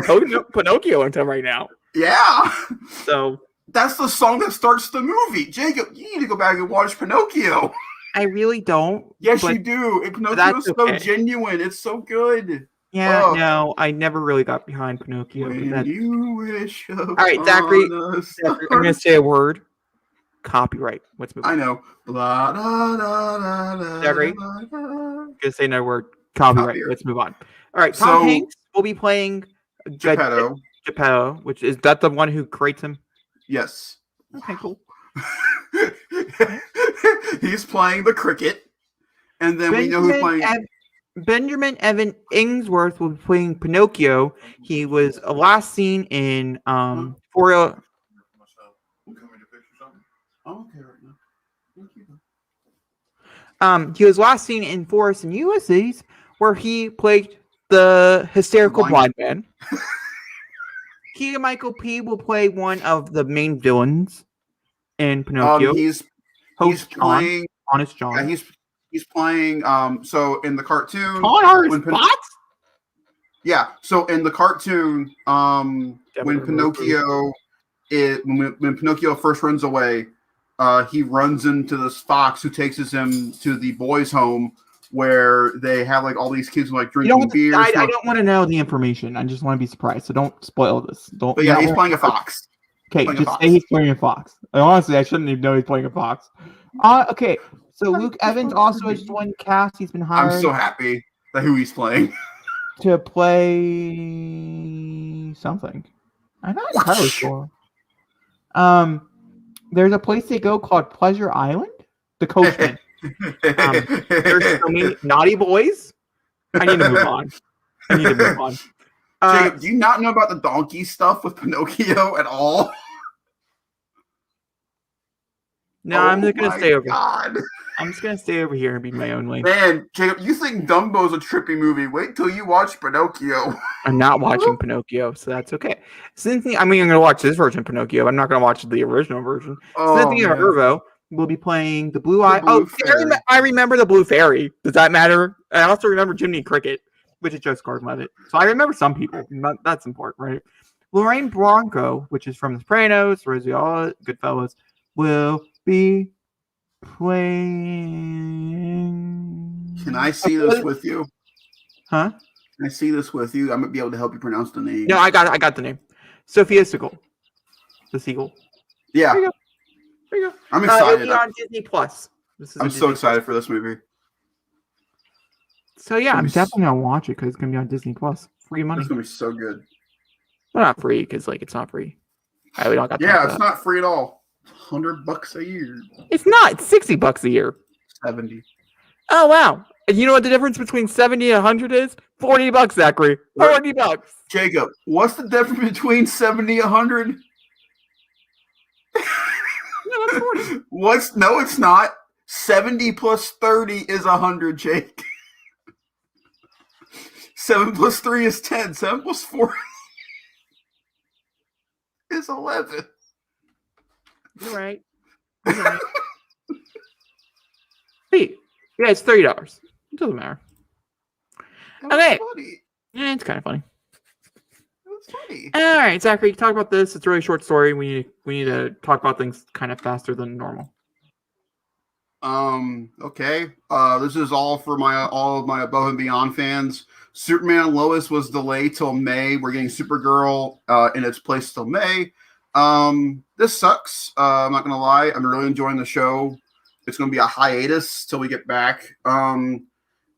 Pinocchio until right now. Yeah. So that's the song that starts the movie. Jacob, you need to go back and watch Pinocchio. I really don't. Yes, you do. Pinocchio is so genuine. It's so good. Yeah, no, I never really got behind Pinocchio. When you wish all right, Zachary, I'm going to say a word. Copyright. Let's move on. I know. Blah, da, da, da, da, Zachary, I'm going to say another word. Copyright. Let's move on. All right, Tom Hanks will be playing Geppetto, which is that the one who creates him? Yes. Okay, cool. He's playing the cricket, and then we know who's playing... Benjamin Evan Ainsworth will be playing Pinocchio. He was last seen in for he was last seen in Forest and Ulysses, where he played the hysterical blind man. Keegan-Michael P will play one of the main villains in Pinocchio. He's playing Honest John. Yeah, He's playing. So in the cartoon, yeah. So in the cartoon, when Pinocchio when Pinocchio first runs away, he runs into this fox who takes him to the boys' home where they have like all these kids who like drinking beer. I don't want to know the information. I just want to be surprised. So don't spoil this. Don't. But yeah, he's playing a fox. Okay, just say he's playing a fox. Honestly, I shouldn't even know he's playing a fox. Okay. So Luke Evans also has joined the cast. He's been hired. I'm so happy that who he's playing to play something. I'm not entirely sure. There's a place they go called Pleasure Island. The Coachman. There's so many naughty boys. I need to move on. Jacob, do you not know about the donkey stuff with Pinocchio at all? No, I'm just gonna stay over. I'm just gonna stay over here and be my own way. Man, Jacob, you think Dumbo's a trippy movie? Wait till you watch Pinocchio. I'm not watching Pinocchio, so that's okay. I'm gonna watch this version of Pinocchio. I'm not gonna watch the original version. Cynthia Erivo will be playing the Blue Eye. I remember the Blue Fairy. Does that matter? I also remember Jiminy Cricket, which is just Gordon-Levitt. So I remember some people. That's important, right? Lorraine Blanco, which is from The Sopranos, Rosie All, Goodfellas, will be playing. Can I see this with you? Huh? Can I see this with you? I'm gonna be able to help you pronounce the name. No, I got the name. Sophia Seagull. The Seagull. Yeah. There you go. I'm excited. It'll be on Disney Plus. I'm so excited for this movie. So yeah, I'm definitely gonna watch it because it's gonna be on Disney Plus. Free money. It's gonna be so good. Well, not free because it's not free. We don't got it's not free at all. $100 a year. It's not. It's $60 a year. 70. Oh wow! And you know what the difference between 70 and 100 is? $40, Zachary. $40. Jacob, what's the difference between 70 and 100? No, that's 40. No, it's not. 70 plus 30 is 100, Jake. 7 plus 3 is 10. 7 plus 4 is 11. You're right. Hey, yeah, it's $30. It doesn't matter. Okay. Funny. Yeah, it's kind of funny. That's funny. All right, Zachary, talk about this. It's a really short story. We need to talk about things kind of faster than normal. Okay. This is all for all of my Above and Beyond fans. Superman and Lois was delayed till May. We're getting Supergirl in its place till May. This sucks. I'm not gonna lie. I'm really enjoying the show. It's gonna be a hiatus till we get back.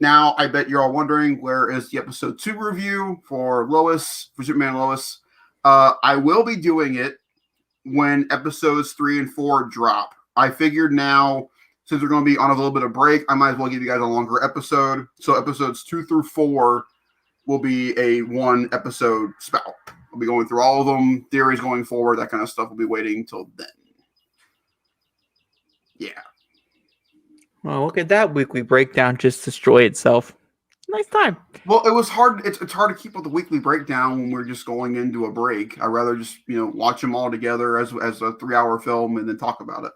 Now I bet you're all wondering, where is the episode 2 review for Superman and Lois? I will be doing it when episodes 3 and 4 drop. I figured now, since we're going to be on a little bit of break, I might as well give you guys a longer episode. So episodes 2 through 4 will be a 1 episode spout. I'll be going through all of them, theories going forward, that kind of stuff. We'll be waiting until then. Yeah. Well, look at that weekly breakdown just destroy itself. Nice time. Well, it was hard. It's hard to keep up the weekly breakdown when we're just going into a break. I'd rather just watch them all together as a 3-hour film and then talk about it.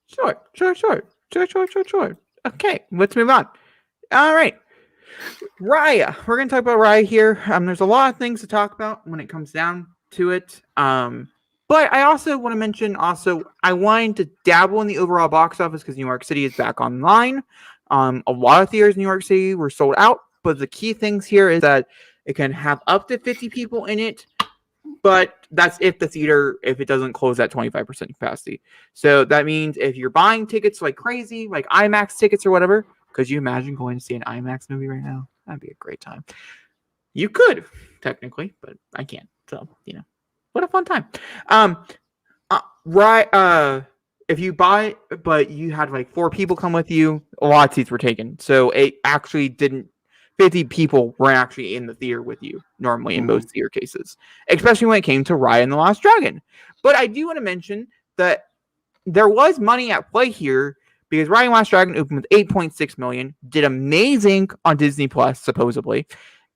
Sure. Okay, let's move on. All right. Raya. We're going to talk about Raya here. There's a lot of things to talk about when it comes down to it. But I also want to mention, I wanted to dabble in the overall box office because New York City is back online. A lot of theaters in New York City were sold out, but the key things here is that it can have up to 50 people in it, but that's if it doesn't close at 25% capacity. So that means if you're buying tickets like crazy, like IMAX tickets or whatever, could you imagine going to see an IMAX movie right now? That'd be a great time. You could, technically, but I can't. So, what a fun time. If you buy, but you had like 4 people come with you, a lot of seats were taken. So it actually 50 people weren't actually in the theater with you normally in most theater cases, especially when it came to Raya and the Last Dragon. But I do want to mention that there was money at play here because Raya and the Last Dragon opened with 8.6 million, did amazing on Disney Plus, supposedly.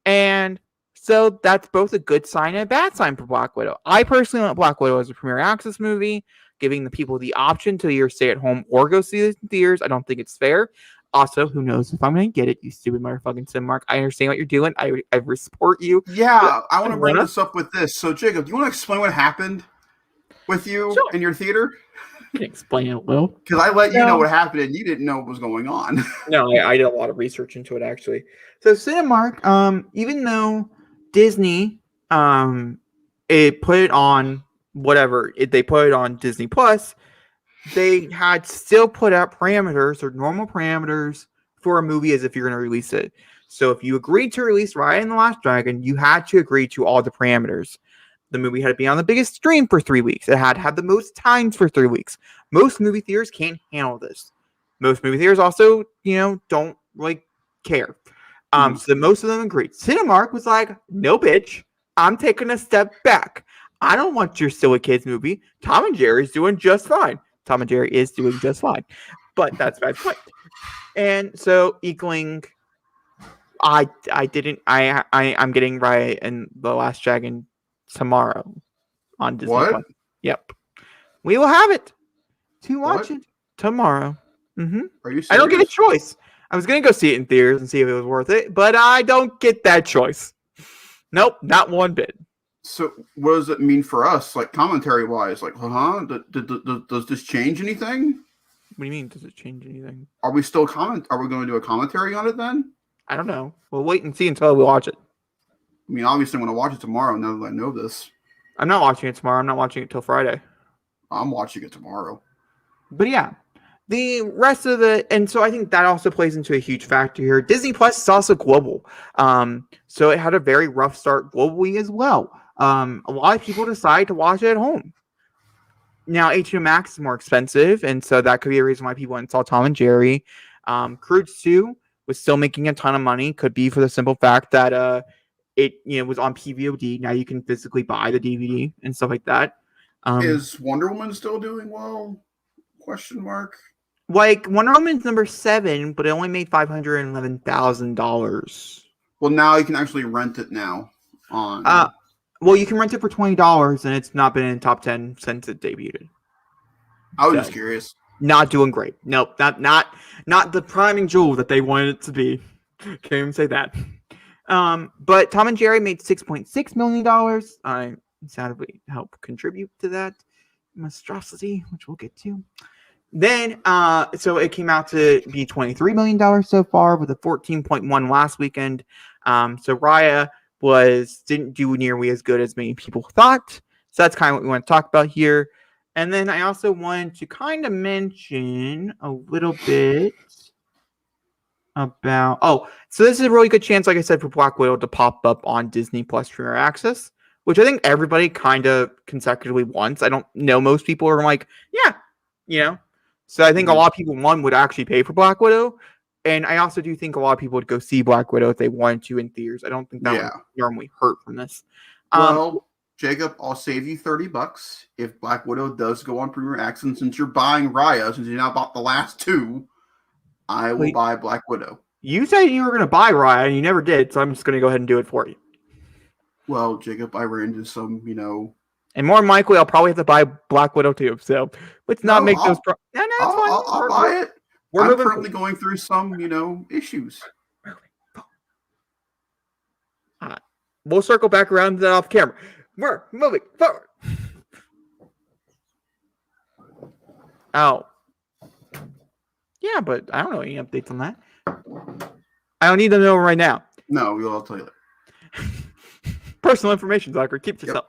And so that's both a good sign and a bad sign for Black Widow. I personally want Black Widow as a premiere access movie, giving the people the option to either stay at home or go see it in theaters. I don't think it's fair. Also, who knows if I'm going to get it, you stupid motherfucking Cinemark. I understand what you're doing. I support you. Yeah, I want to bring this up with this. So, Jacob, do you want to explain what happened with you in your theater? I can explain it a little. Because I let you know what happened and you didn't know what was going on. No, I did a lot of research into it, actually. So, Cinemark, even though Disney, it put it on they put it on Disney Plus, they had still put out parameters or normal parameters for a movie as if you're going to release it. So if you agreed to release Raya and the Last Dragon, you had to agree to all the parameters. The movie had to be on the biggest stream for 3 weeks. It had to have the most times for 3 weeks. Most movie theaters can't handle this. Most movie theaters also, don't care. So most of them agreed. Cinemark was like, no, bitch, I'm taking a step back. I don't want your silly kids movie. Tom and Jerry is doing just fine. Tom and Jerry is doing just fine. But that's my point. And so equaling, I'm getting Raya and the Last Dragon tomorrow on Disney Plus. Yep. We will have it to watch it tomorrow. Mm-hmm. Are you serious? I don't get a choice. I was going to go see it in theaters and see if it was worth it, but I don't get that choice. Nope, not one bit. So what does it mean for us, like commentary-wise? Like, does this change anything? What do you mean, does it change anything? Are we still Are we going to do a commentary on it then? I don't know. We'll wait and see until we watch it. I mean, obviously I'm going to watch it tomorrow now that I know this. I'm not watching it tomorrow. I'm not watching it till Friday. I'm watching it tomorrow. But yeah. The rest of and so I think that also plays into a huge factor here. Disney Plus is also global. So it had a very rough start globally as well. A lot of people decide to watch it at home. Now, HBO Max is more expensive, and so that could be a reason why people went and saw Tom and Jerry. Croods 2 was still making a ton of money. Could be for the simple fact that it was on PVOD. Now you can physically buy the DVD and stuff like that. Is Wonder Woman still doing well? Question mark. Like Wonder Woman's number 7, but it only made $511,000. Well, now you can actually rent it now on. Well, you can rent it for $20, and it's not been in top 10 since it debuted. I was just curious. Not doing great. Nope, not the priming jewel that they wanted it to be. Can't even say that. But Tom and Jerry made $6.6 million. I sadly help contribute to that monstrosity, which we'll get to. Then, so it came out to be $23 million so far, with a 14.1 last weekend. So Raya didn't do nearly as good as many people thought. So that's kind of what we want to talk about here. And then I also wanted to kind of mention a little bit about so this is a really good chance, like I said, for Black Widow to pop up on Disney Plus Premier Access, which I think everybody kind of consecutively wants. I don't know, most people are like, yeah, so I think a lot of people would actually pay for Black Widow. And I also do think a lot of people would go see Black Widow if they wanted to in theaters. I don't think that would normally hurt from this. Well, Jacob, I'll save you $30 if Black Widow does go on Premier Access. And since you're buying Raya, since you now bought the last 2, I will buy Black Widow. You said you were going to buy Raya, and you never did, so I'm just going to go ahead and do it for you. Well, Jacob, I ran into some, And more than likely, I'll probably have to buy Black Widow too. So let's not make those. I'll buy it. I'm currently going through some, issues. We'll circle back around to that off camera. We're moving forward. Oh. Yeah, but I don't know any updates on that. I don't need to know right now. No, I'll tell you that. Personal information, Zachary. Keep yourself.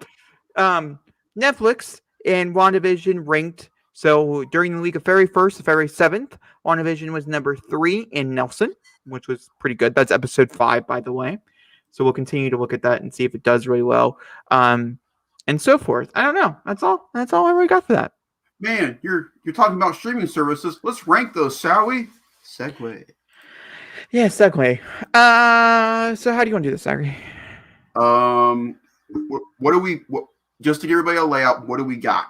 Netflix and WandaVision ranked. So during the week of February 1st to February 7th, WandaVision was number 3 in Nelson, which was pretty good. That's episode 5, by the way. So we'll continue to look at that and see if it does really well, and so forth. I don't know. That's all I really got for that. Man, you're talking about streaming services. Let's rank those, shall we? Segue. Yeah, segue. So how do you want to do this, Zachary? What do we? Just to give everybody a layout, what do we got?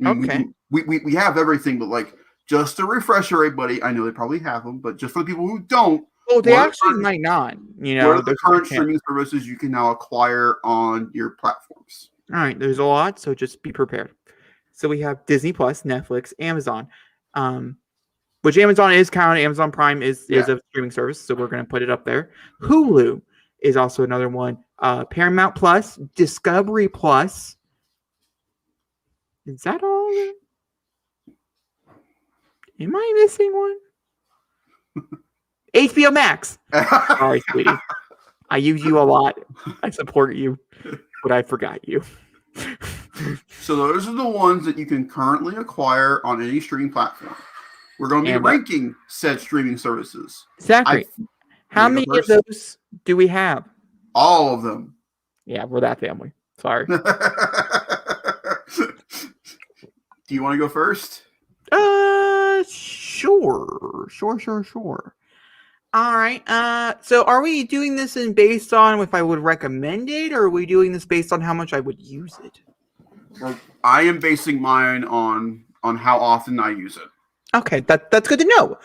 Okay. We have everything, but just to refresh everybody, I know they probably have them, but just for the people who don't. Well, they actually might not. What are the current streaming services you can now acquire on your platforms? All right, there's a lot, so just be prepared. So we have Disney Plus, Netflix, Amazon, which Amazon is counted. Amazon Prime is a streaming service, so we're going to put it up there. Hulu is also another one. Paramount Plus, Discovery Plus. Is that all? Am I missing one? HBO Max. Sorry, sweetie. I use you a lot. I support you, but I forgot you. So those are the ones that you can currently acquire on any streaming platform. We're going to be ranking said streaming services. Exactly. How many of those do we have? All of them. Yeah, we're that family. Sorry. Do you want to go first? Sure. All right. So are we doing this based on if I would recommend it, or are we doing this based on how much I would use it? Well, I am basing mine on how often I use it. Okay, that's good to know.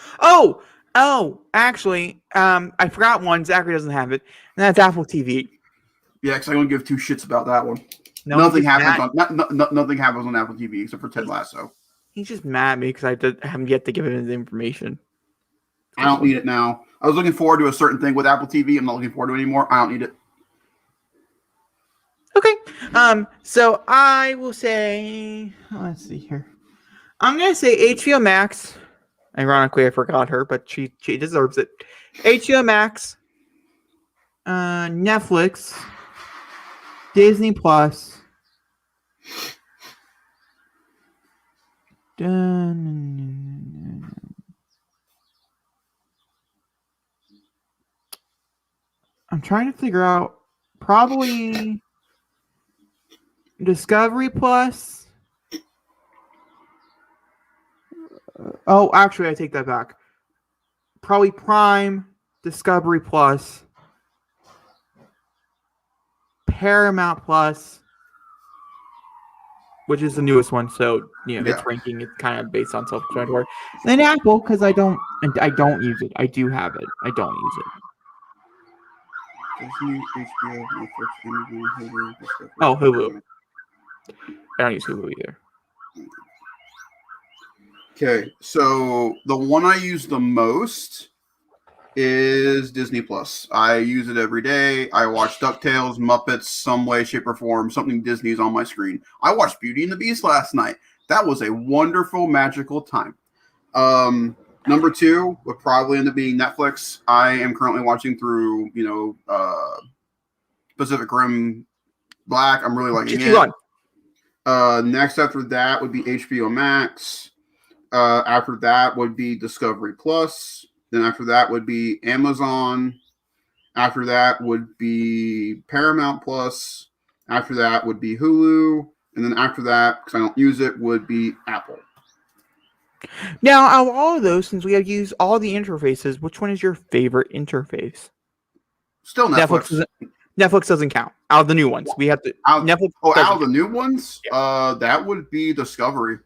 Oh, actually, I forgot one. Zachary doesn't have it, and that's Apple TV. Yeah, because I don't give 2 shits about that one. Nothing happens on Apple TV except for Ted Lasso. He's just mad at me because I haven't yet to give him his information. I don't need it now. I was looking forward to a certain thing with Apple TV. I'm not looking forward to it anymore. I don't need it. Okay. So I will say, let's see here. I'm gonna say HBO Max. Ironically, I forgot her, but she deserves it. HBO Max, Netflix, Disney Plus, I'm trying to figure out. Probably Discovery Plus. Oh, actually, I take that back. Probably Prime, Discovery Plus, Paramount Plus, which is the newest one. So its ranking is kind of based on self-explanatory. Then Apple, because I don't use it. I do have it. I don't use it. Disney, HBO, Netflix, Amazon, Hulu, Discovery. Oh, Hulu. I don't use Hulu either. Okay, so the one I use the most is Disney Plus. I use it every day. I watch DuckTales, Muppets, some way, shape, or form. Something Disney's on my screen. I watched Beauty and the Beast last night. That was a wonderful, magical time. Number 2 would probably end up being Netflix. I am currently watching through, Pacific Rim Black. I'm really liking it. Next after that would be HBO Max. After that would be Discovery Plus. Then after that would be Amazon. After that would be Paramount Plus. After that would be Hulu. And then after that, because I don't use it, would be Apple. Now, out of all of those, since we have used all the interfaces, which one is your favorite interface? Still Netflix. Netflix doesn't count. Out of the new ones, we have to. Netflix. Out of the new ones, that would be Discovery.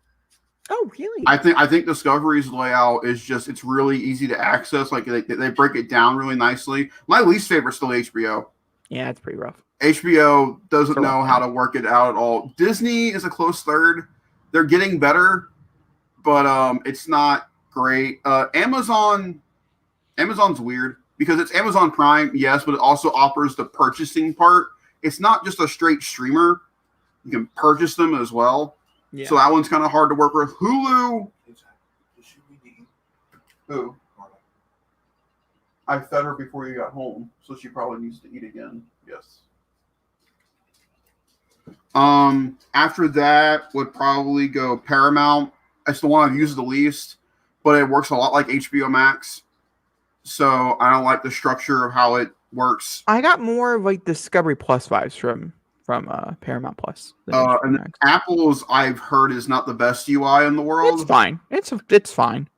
Oh, really? I think Discovery's layout is it's really easy to access. Like they break it down really nicely. My least favorite is still HBO. Yeah, it's pretty rough. HBO doesn't know how to work it out at all. Disney is a close third. They're getting better, but it's not great. Amazon's weird because it's Amazon Prime, yes, but it also offers the purchasing part. It's not just a straight streamer. You can purchase them as well. Yeah. So that one's kind of hard to work with. Hulu. Who? I fed her before you got home, so she probably needs to eat again. Yes. After that would probably go Paramount. It's the one I've used the least, but it works a lot like HBO Max. So I don't like the structure of how it works. I got more of like Discovery Plus vibes from Paramount Plus. And Apple's, I've heard, is not the best UI in the world. It's fine. It's fine.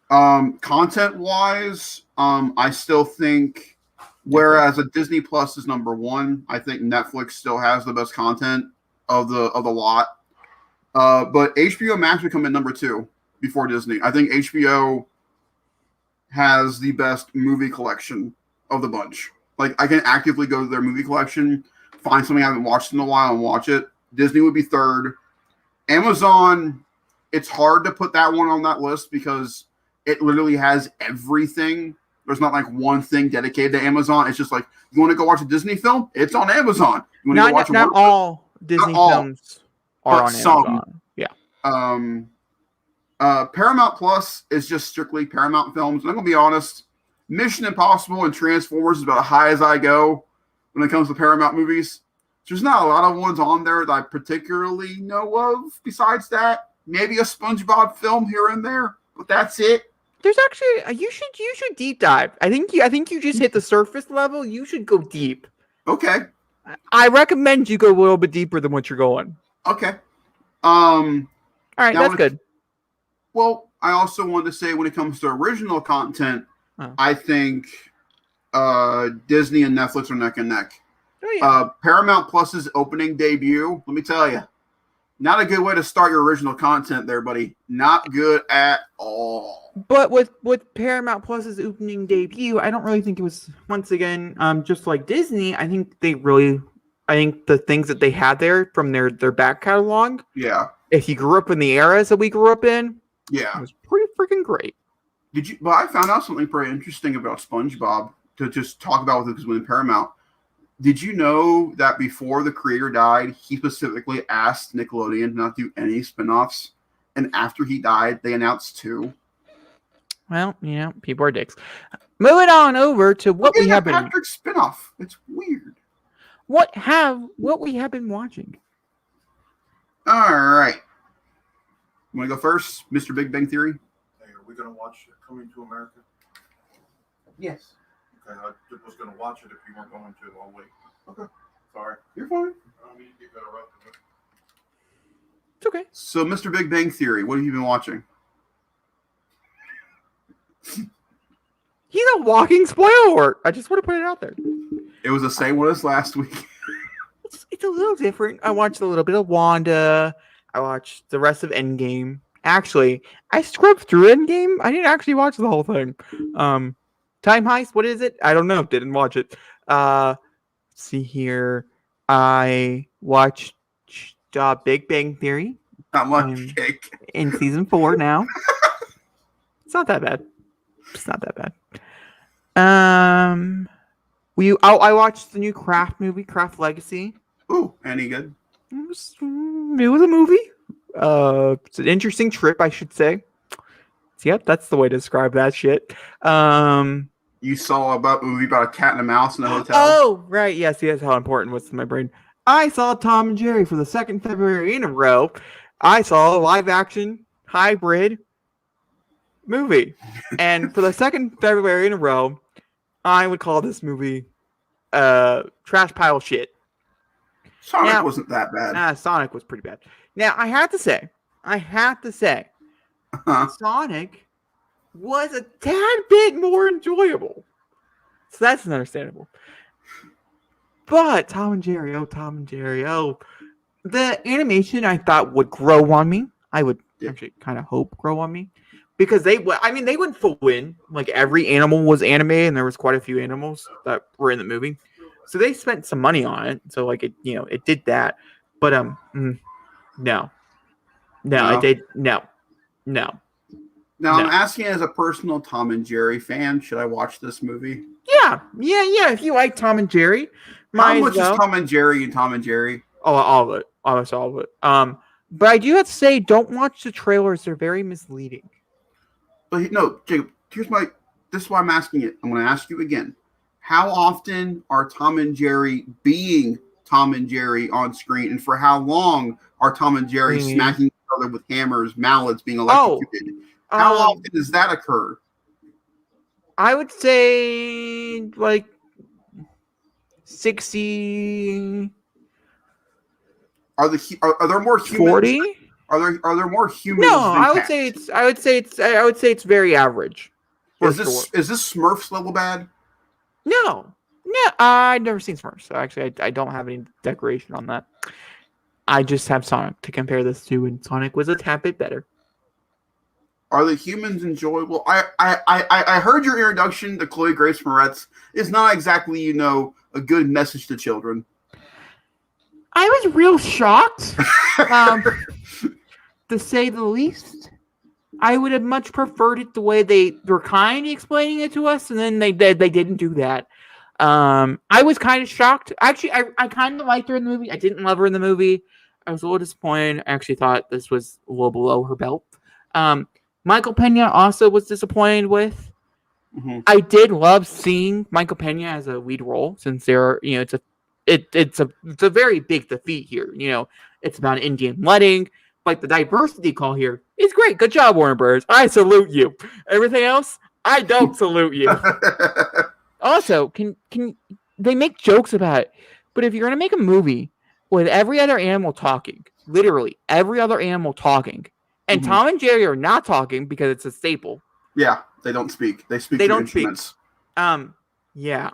Content wise, I still think, whereas a Disney Plus is number 1, I think Netflix still has the best content of the lot. But HBO Max would come in number 2 before Disney. I think HBO has the best movie collection of the bunch. Like, I can actively go to their movie collection, find something I haven't watched in a while and watch it. Disney would be 3rd. Amazon, it's hard to put that one on that list because it literally has everything. There's not like one thing dedicated to Amazon. It's just like, you want to go watch a Disney film? It's on Amazon. You want to go watch not all Disney films are on Amazon. Yeah. Paramount Plus is just strictly Paramount films. And I'm going to be honest, Mission Impossible and Transformers is about as high as I go when it comes to Paramount movies. There's not a lot of ones on there that I particularly know of besides that. Maybe a SpongeBob film here and there, but that's it. There's actually you should deep dive. I think you just hit the surface level. You should go deep. Okay. I recommend you go a little bit deeper than what you're going. Okay. All right, that's good. Well, I also wanted to say when it comes to original content, I think Disney and Netflix are neck and neck. Oh, yeah. Paramount Plus's opening debut, let me tell you, not a good way to start your original content there, buddy. Not good at all. But with Paramount Plus's opening debut, I don't really think it was, once again, just like Disney. I think the things that they had there from their back catalog. Yeah. If you grew up in the eras that we grew up in, yeah, it was pretty freaking great. But I found out something pretty interesting about SpongeBob to just talk about with it because we're in Paramount. Did you know that before the creator died, he specifically asked Nickelodeon not to do any spinoffs? And after he died, they announced 2. Well, people are dicks. Moving on over to what we have been. Patrick spinoff. It's weird. What we have been watching. All right. You want to go first, Mr. Big Bang Theory? Hey, are we going to watch Coming to America? Yes. Okay, I was going to watch it if you weren't going to. I'll wait. Okay. Sorry. You're fine. I don't mean to get interrupted. It's okay. So, Mr. Big Bang Theory, what have you been watching? He's a walking spoiler. I just want to put it out there. It was the same one as last week. It's a little different. I watched a little bit of Wanda. I watched the rest of Endgame. Actually, I scrubbed through Endgame. I didn't actually watch the whole thing. Time Heist, what is it? I don't know. Didn't watch it. Let's see here. I watched Big Bang Theory. Not much cake. In season 4 now. It's not that bad. It's not that bad. I watched the new Craft movie, Craft Legacy. Ooh, any good? It was a movie. It's an interesting trip, I should say. Yep, that's the way to describe that shit. You saw a movie about a cat and a mouse in a hotel? Oh, right. Yes, how important it was to my brain. I saw Tom and Jerry for the second February in a row. I saw a live-action hybrid movie. And for the second February in a row, I would call this movie trash pile shit. Sonic wasn't that bad. Sonic was pretty bad. Now, I have to say, Sonic was a tad bit more enjoyable. So that's understandable. But Tom and Jerry, the animation I thought would grow on me. I would actually kind of hope grow on me. Because they went full win. Like, every animal was animated, and there was quite a few animals that were in the movie. So they spent some money on it. So, like, it did that. But, no. It did, no. Now, I'm asking as a personal Tom and Jerry fan, should I watch this movie? Yeah. If you like Tom and Jerry. How much is Tom and Jerry and Tom and Jerry? Oh, all of it. Almost all of it. But I do have to say, don't watch the trailers. They're very misleading. But no, Jacob, this is why I'm asking it. I'm going to ask you again. How often are Tom and Jerry being Tom and Jerry on screen? And for how long are Tom and Jerry smacking each other with hammers, mallets, being electrocuted? How often does that occur? I would say like 60. Are there more humans? 40? Are there more humans? No, I would say it's very average. Is this Smurfs level bad? No, I've never seen Smurfs, so actually I don't have any decoration on that. I just have Sonic to compare this to, and Sonic was a tad bit better. Are the humans enjoyable? I heard your introduction to Chloe Grace Moretz is not exactly, a good message to children. I was real shocked, to say the least. I would have much preferred it the way they were kind of explaining it to us, and then they didn't do that. I was kind of shocked. Actually, I kind of liked her in the movie. I didn't love her in the movie. I was a little disappointed. I actually thought this was a little below her belt. Michael Pena also was disappointed with. Mm-hmm. I did love seeing Michael Pena as a lead role, since it's a very big defeat here. It's about an Indian wedding. Like, the diversity call here is great. Good job, Warner Bros. I salute you. Everything else, I don't salute you. Also, can they make jokes about it? But if you're gonna make a movie with every other animal talking, literally every other animal talking, and Tom and Jerry are not talking because it's a staple. Yeah, they don't speak. They speak. They don't instruments. Speak. Yeah,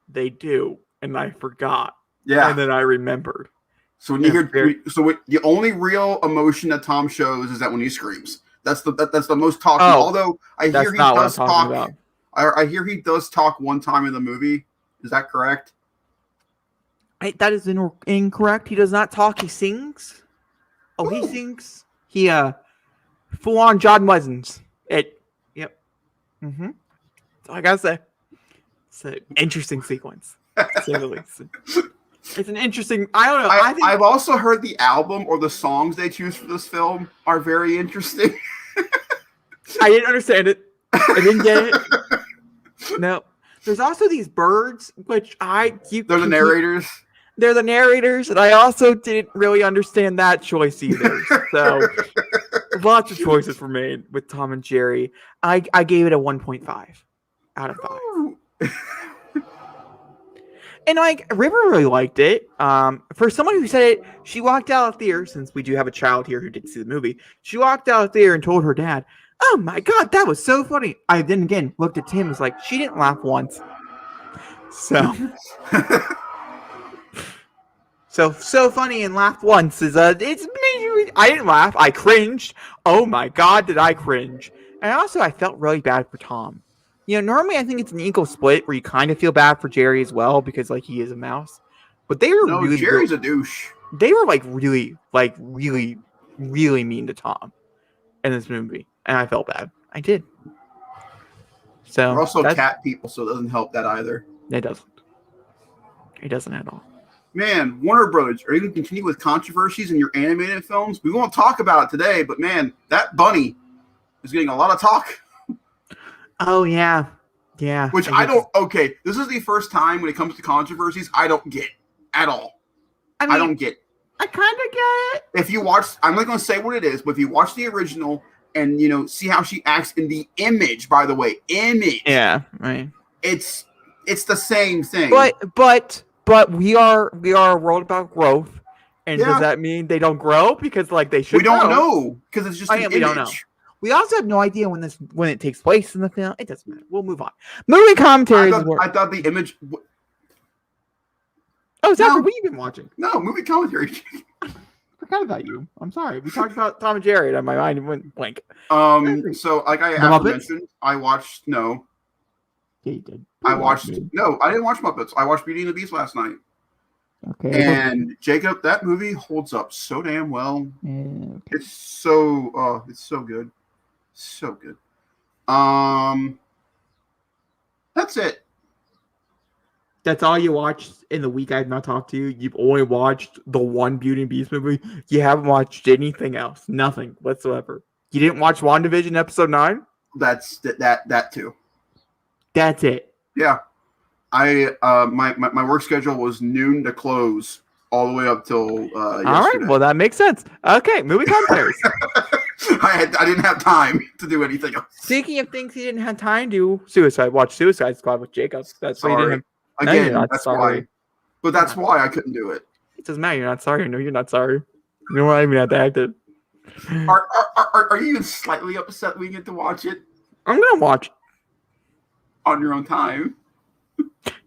they do, and I forgot. Yeah, and then I remembered. So when the only real emotion that Tom shows is that when he screams. That's the most talking. Although I hear he does talk. About. I hear he does talk one time in the movie. Is that correct? That is incorrect. He does not talk. He sings. Oh, he sings. He full on John Wesons. Yep. Mm-hmm. That's all I gotta say. It's an interesting sequence. To say the least. It's an interesting. I don't know. I've also heard the album or the songs they choose for this film are very interesting. I didn't understand it. I didn't get it. No. There's also these birds, which they're the narrators. They're the narrators, and I also didn't really understand that choice either. So lots of choices were made with Tom and Jerry. I gave it a 1.5 out of 5. And like River really liked it. For someone who said it, she walked out of the theater, since we do have a child here who did see the movie. She walked out of the theater and told her dad, "Oh my god, that was so funny." I then again looked at Tim and was like, she didn't laugh once. So so funny and laughed once is it's I didn't laugh. I cringed. Oh my god, did I cringe. And also I felt really bad for Tom. You know, normally I think it's an equal split where you kind of feel bad for Jerry as well because like he is a mouse. But they were really Jerry's a douche. They were really mean to Tom in this movie. And I felt bad. I did. So we're also cat people, so it doesn't help that either. It doesn't. It doesn't at all. Man, Warner Brothers, are you going to continue with controversies in your animated films? We won't talk about it today, but man, that bunny is getting a lot of talk. Oh, yeah. Yeah. Which I don't, okay, this is the first time when it comes to controversies I don't get at all. I don't get. I kind of get it. If you watch, I'm not going to say what it is, but if you watch the original and, you know, see how she acts in the image, by the way, image. Yeah, right. It's the same thing. But we are a world about growth. And does that mean they don't grow? Because like they should. We don't know because it's just an image. We don't know. We also have no idea when it takes place in the film. It doesn't matter. We'll move on. Movie commentaries. I thought the image. Oh, Zach, what have you been watching? No, movie commentary. Forgot about you. I'm sorry. We talked about Tom and Jerry, and my mind went blank. So like I mentioned, I watched no. Yeah, you did. I didn't watch Muppets. I watched Beauty and the Beast last night. Okay. And Jacob, that movie holds up so damn well. Yeah, okay. It's so good. So good. That's it. That's all you watched in the week I've not talked to you? You've only watched the one Beauty and Beast movie? You haven't watched anything else? Nothing whatsoever? You didn't watch WandaVision episode 9? That's that too. That's it. Yeah. My work schedule was noon to close all the way up till yesterday. All right, well that makes sense. Okay, movie commentaries. I didn't have time to do anything else. Speaking of things he didn't have time to watch Suicide Squad with Jacob. That's why he didn't. Again, that's why. But that's why I couldn't do it. It doesn't matter. You're not sorry. No, you're not sorry. You know what I mean? Have to act it. Are you even slightly upset we get to watch it? I'm gonna watch on your own time.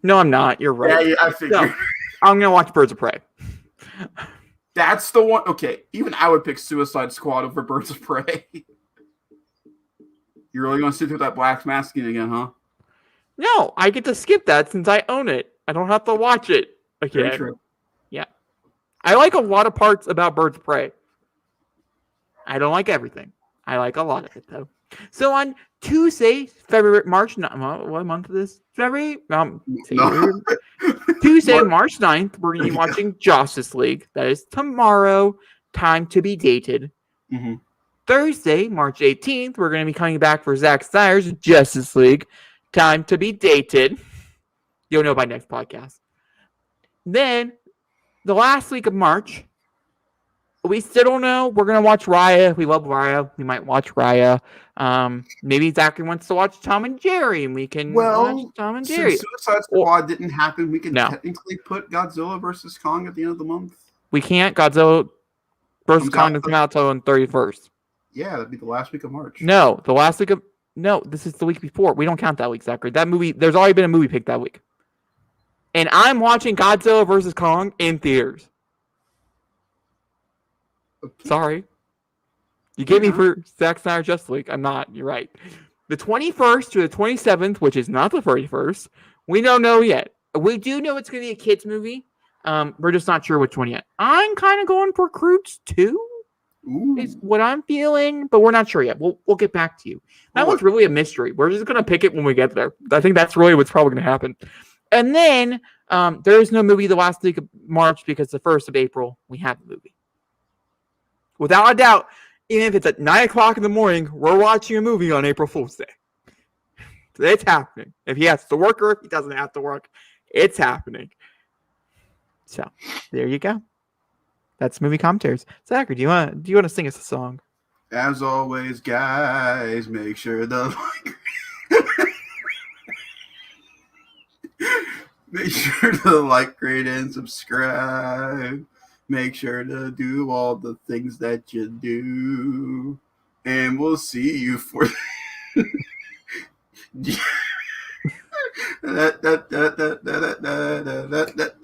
No, I'm not. You're right. Yeah, I figured. No, I'm gonna watch Birds of Prey. That's the one. Okay, even I would pick Suicide Squad over Birds of Prey. You're really gonna sit through that black masking again, huh? No, I get to skip that since I own it. I don't have to watch it again. Very true. Yeah, I like a lot of parts about Birds of Prey. I don't like everything. I like a lot of it though. So on Tuesday, March 9th, what month is this? February? Tuesday, March 9th, we're going to be watching Justice League. That is tomorrow. Time to be dated. Mm-hmm. Thursday, March 18th, we're going to be coming back for Zack Snyder's Justice League. Time to be dated. You'll know by next podcast. Then, the last week of March, we still don't know. We're going to watch Raya. We love Raya. We might watch Raya. Maybe Zachary wants to watch Tom and Jerry, and we can watch Tom and Jerry. Since Suicide Squad didn't happen, we can technically put Godzilla vs. Kong at the end of the month. We can't. Godzilla vs. Kong doesn't come out until on 31st. Yeah, that'd be the last week of March. No, the last week of... No, this is the week before. We don't count that week, Zachary. That movie... There's already been a movie picked that week. And I'm watching Godzilla vs. Kong in theaters. Okay. Sorry. You gave me for Zack Snyder Justice League. I'm not. You're right. The 21st to the 27th, which is not the 31st, we don't know yet. We do know it's going to be a kids movie. We're just not sure which one yet. I'm kind of going for Croods 2. Is what I'm feeling, but we're not sure yet. We'll get back to you. That one's really a mystery. We're just going to pick it when we get there. I think that's really what's probably going to happen. And then there is no movie the last week of March because the 1st of April, we have the movie. Without a doubt, even if it's at 9 o'clock in the morning, we're watching a movie on April Fool's Day. It's happening. If he has to work or if he doesn't have to work, it's happening. So, there you go. That's movie commentaries. Zachary, do you want to sing us a song? As always, guys, make sure the Make sure to like, rate, and subscribe. Make sure to do all the things that you do. And we'll see you for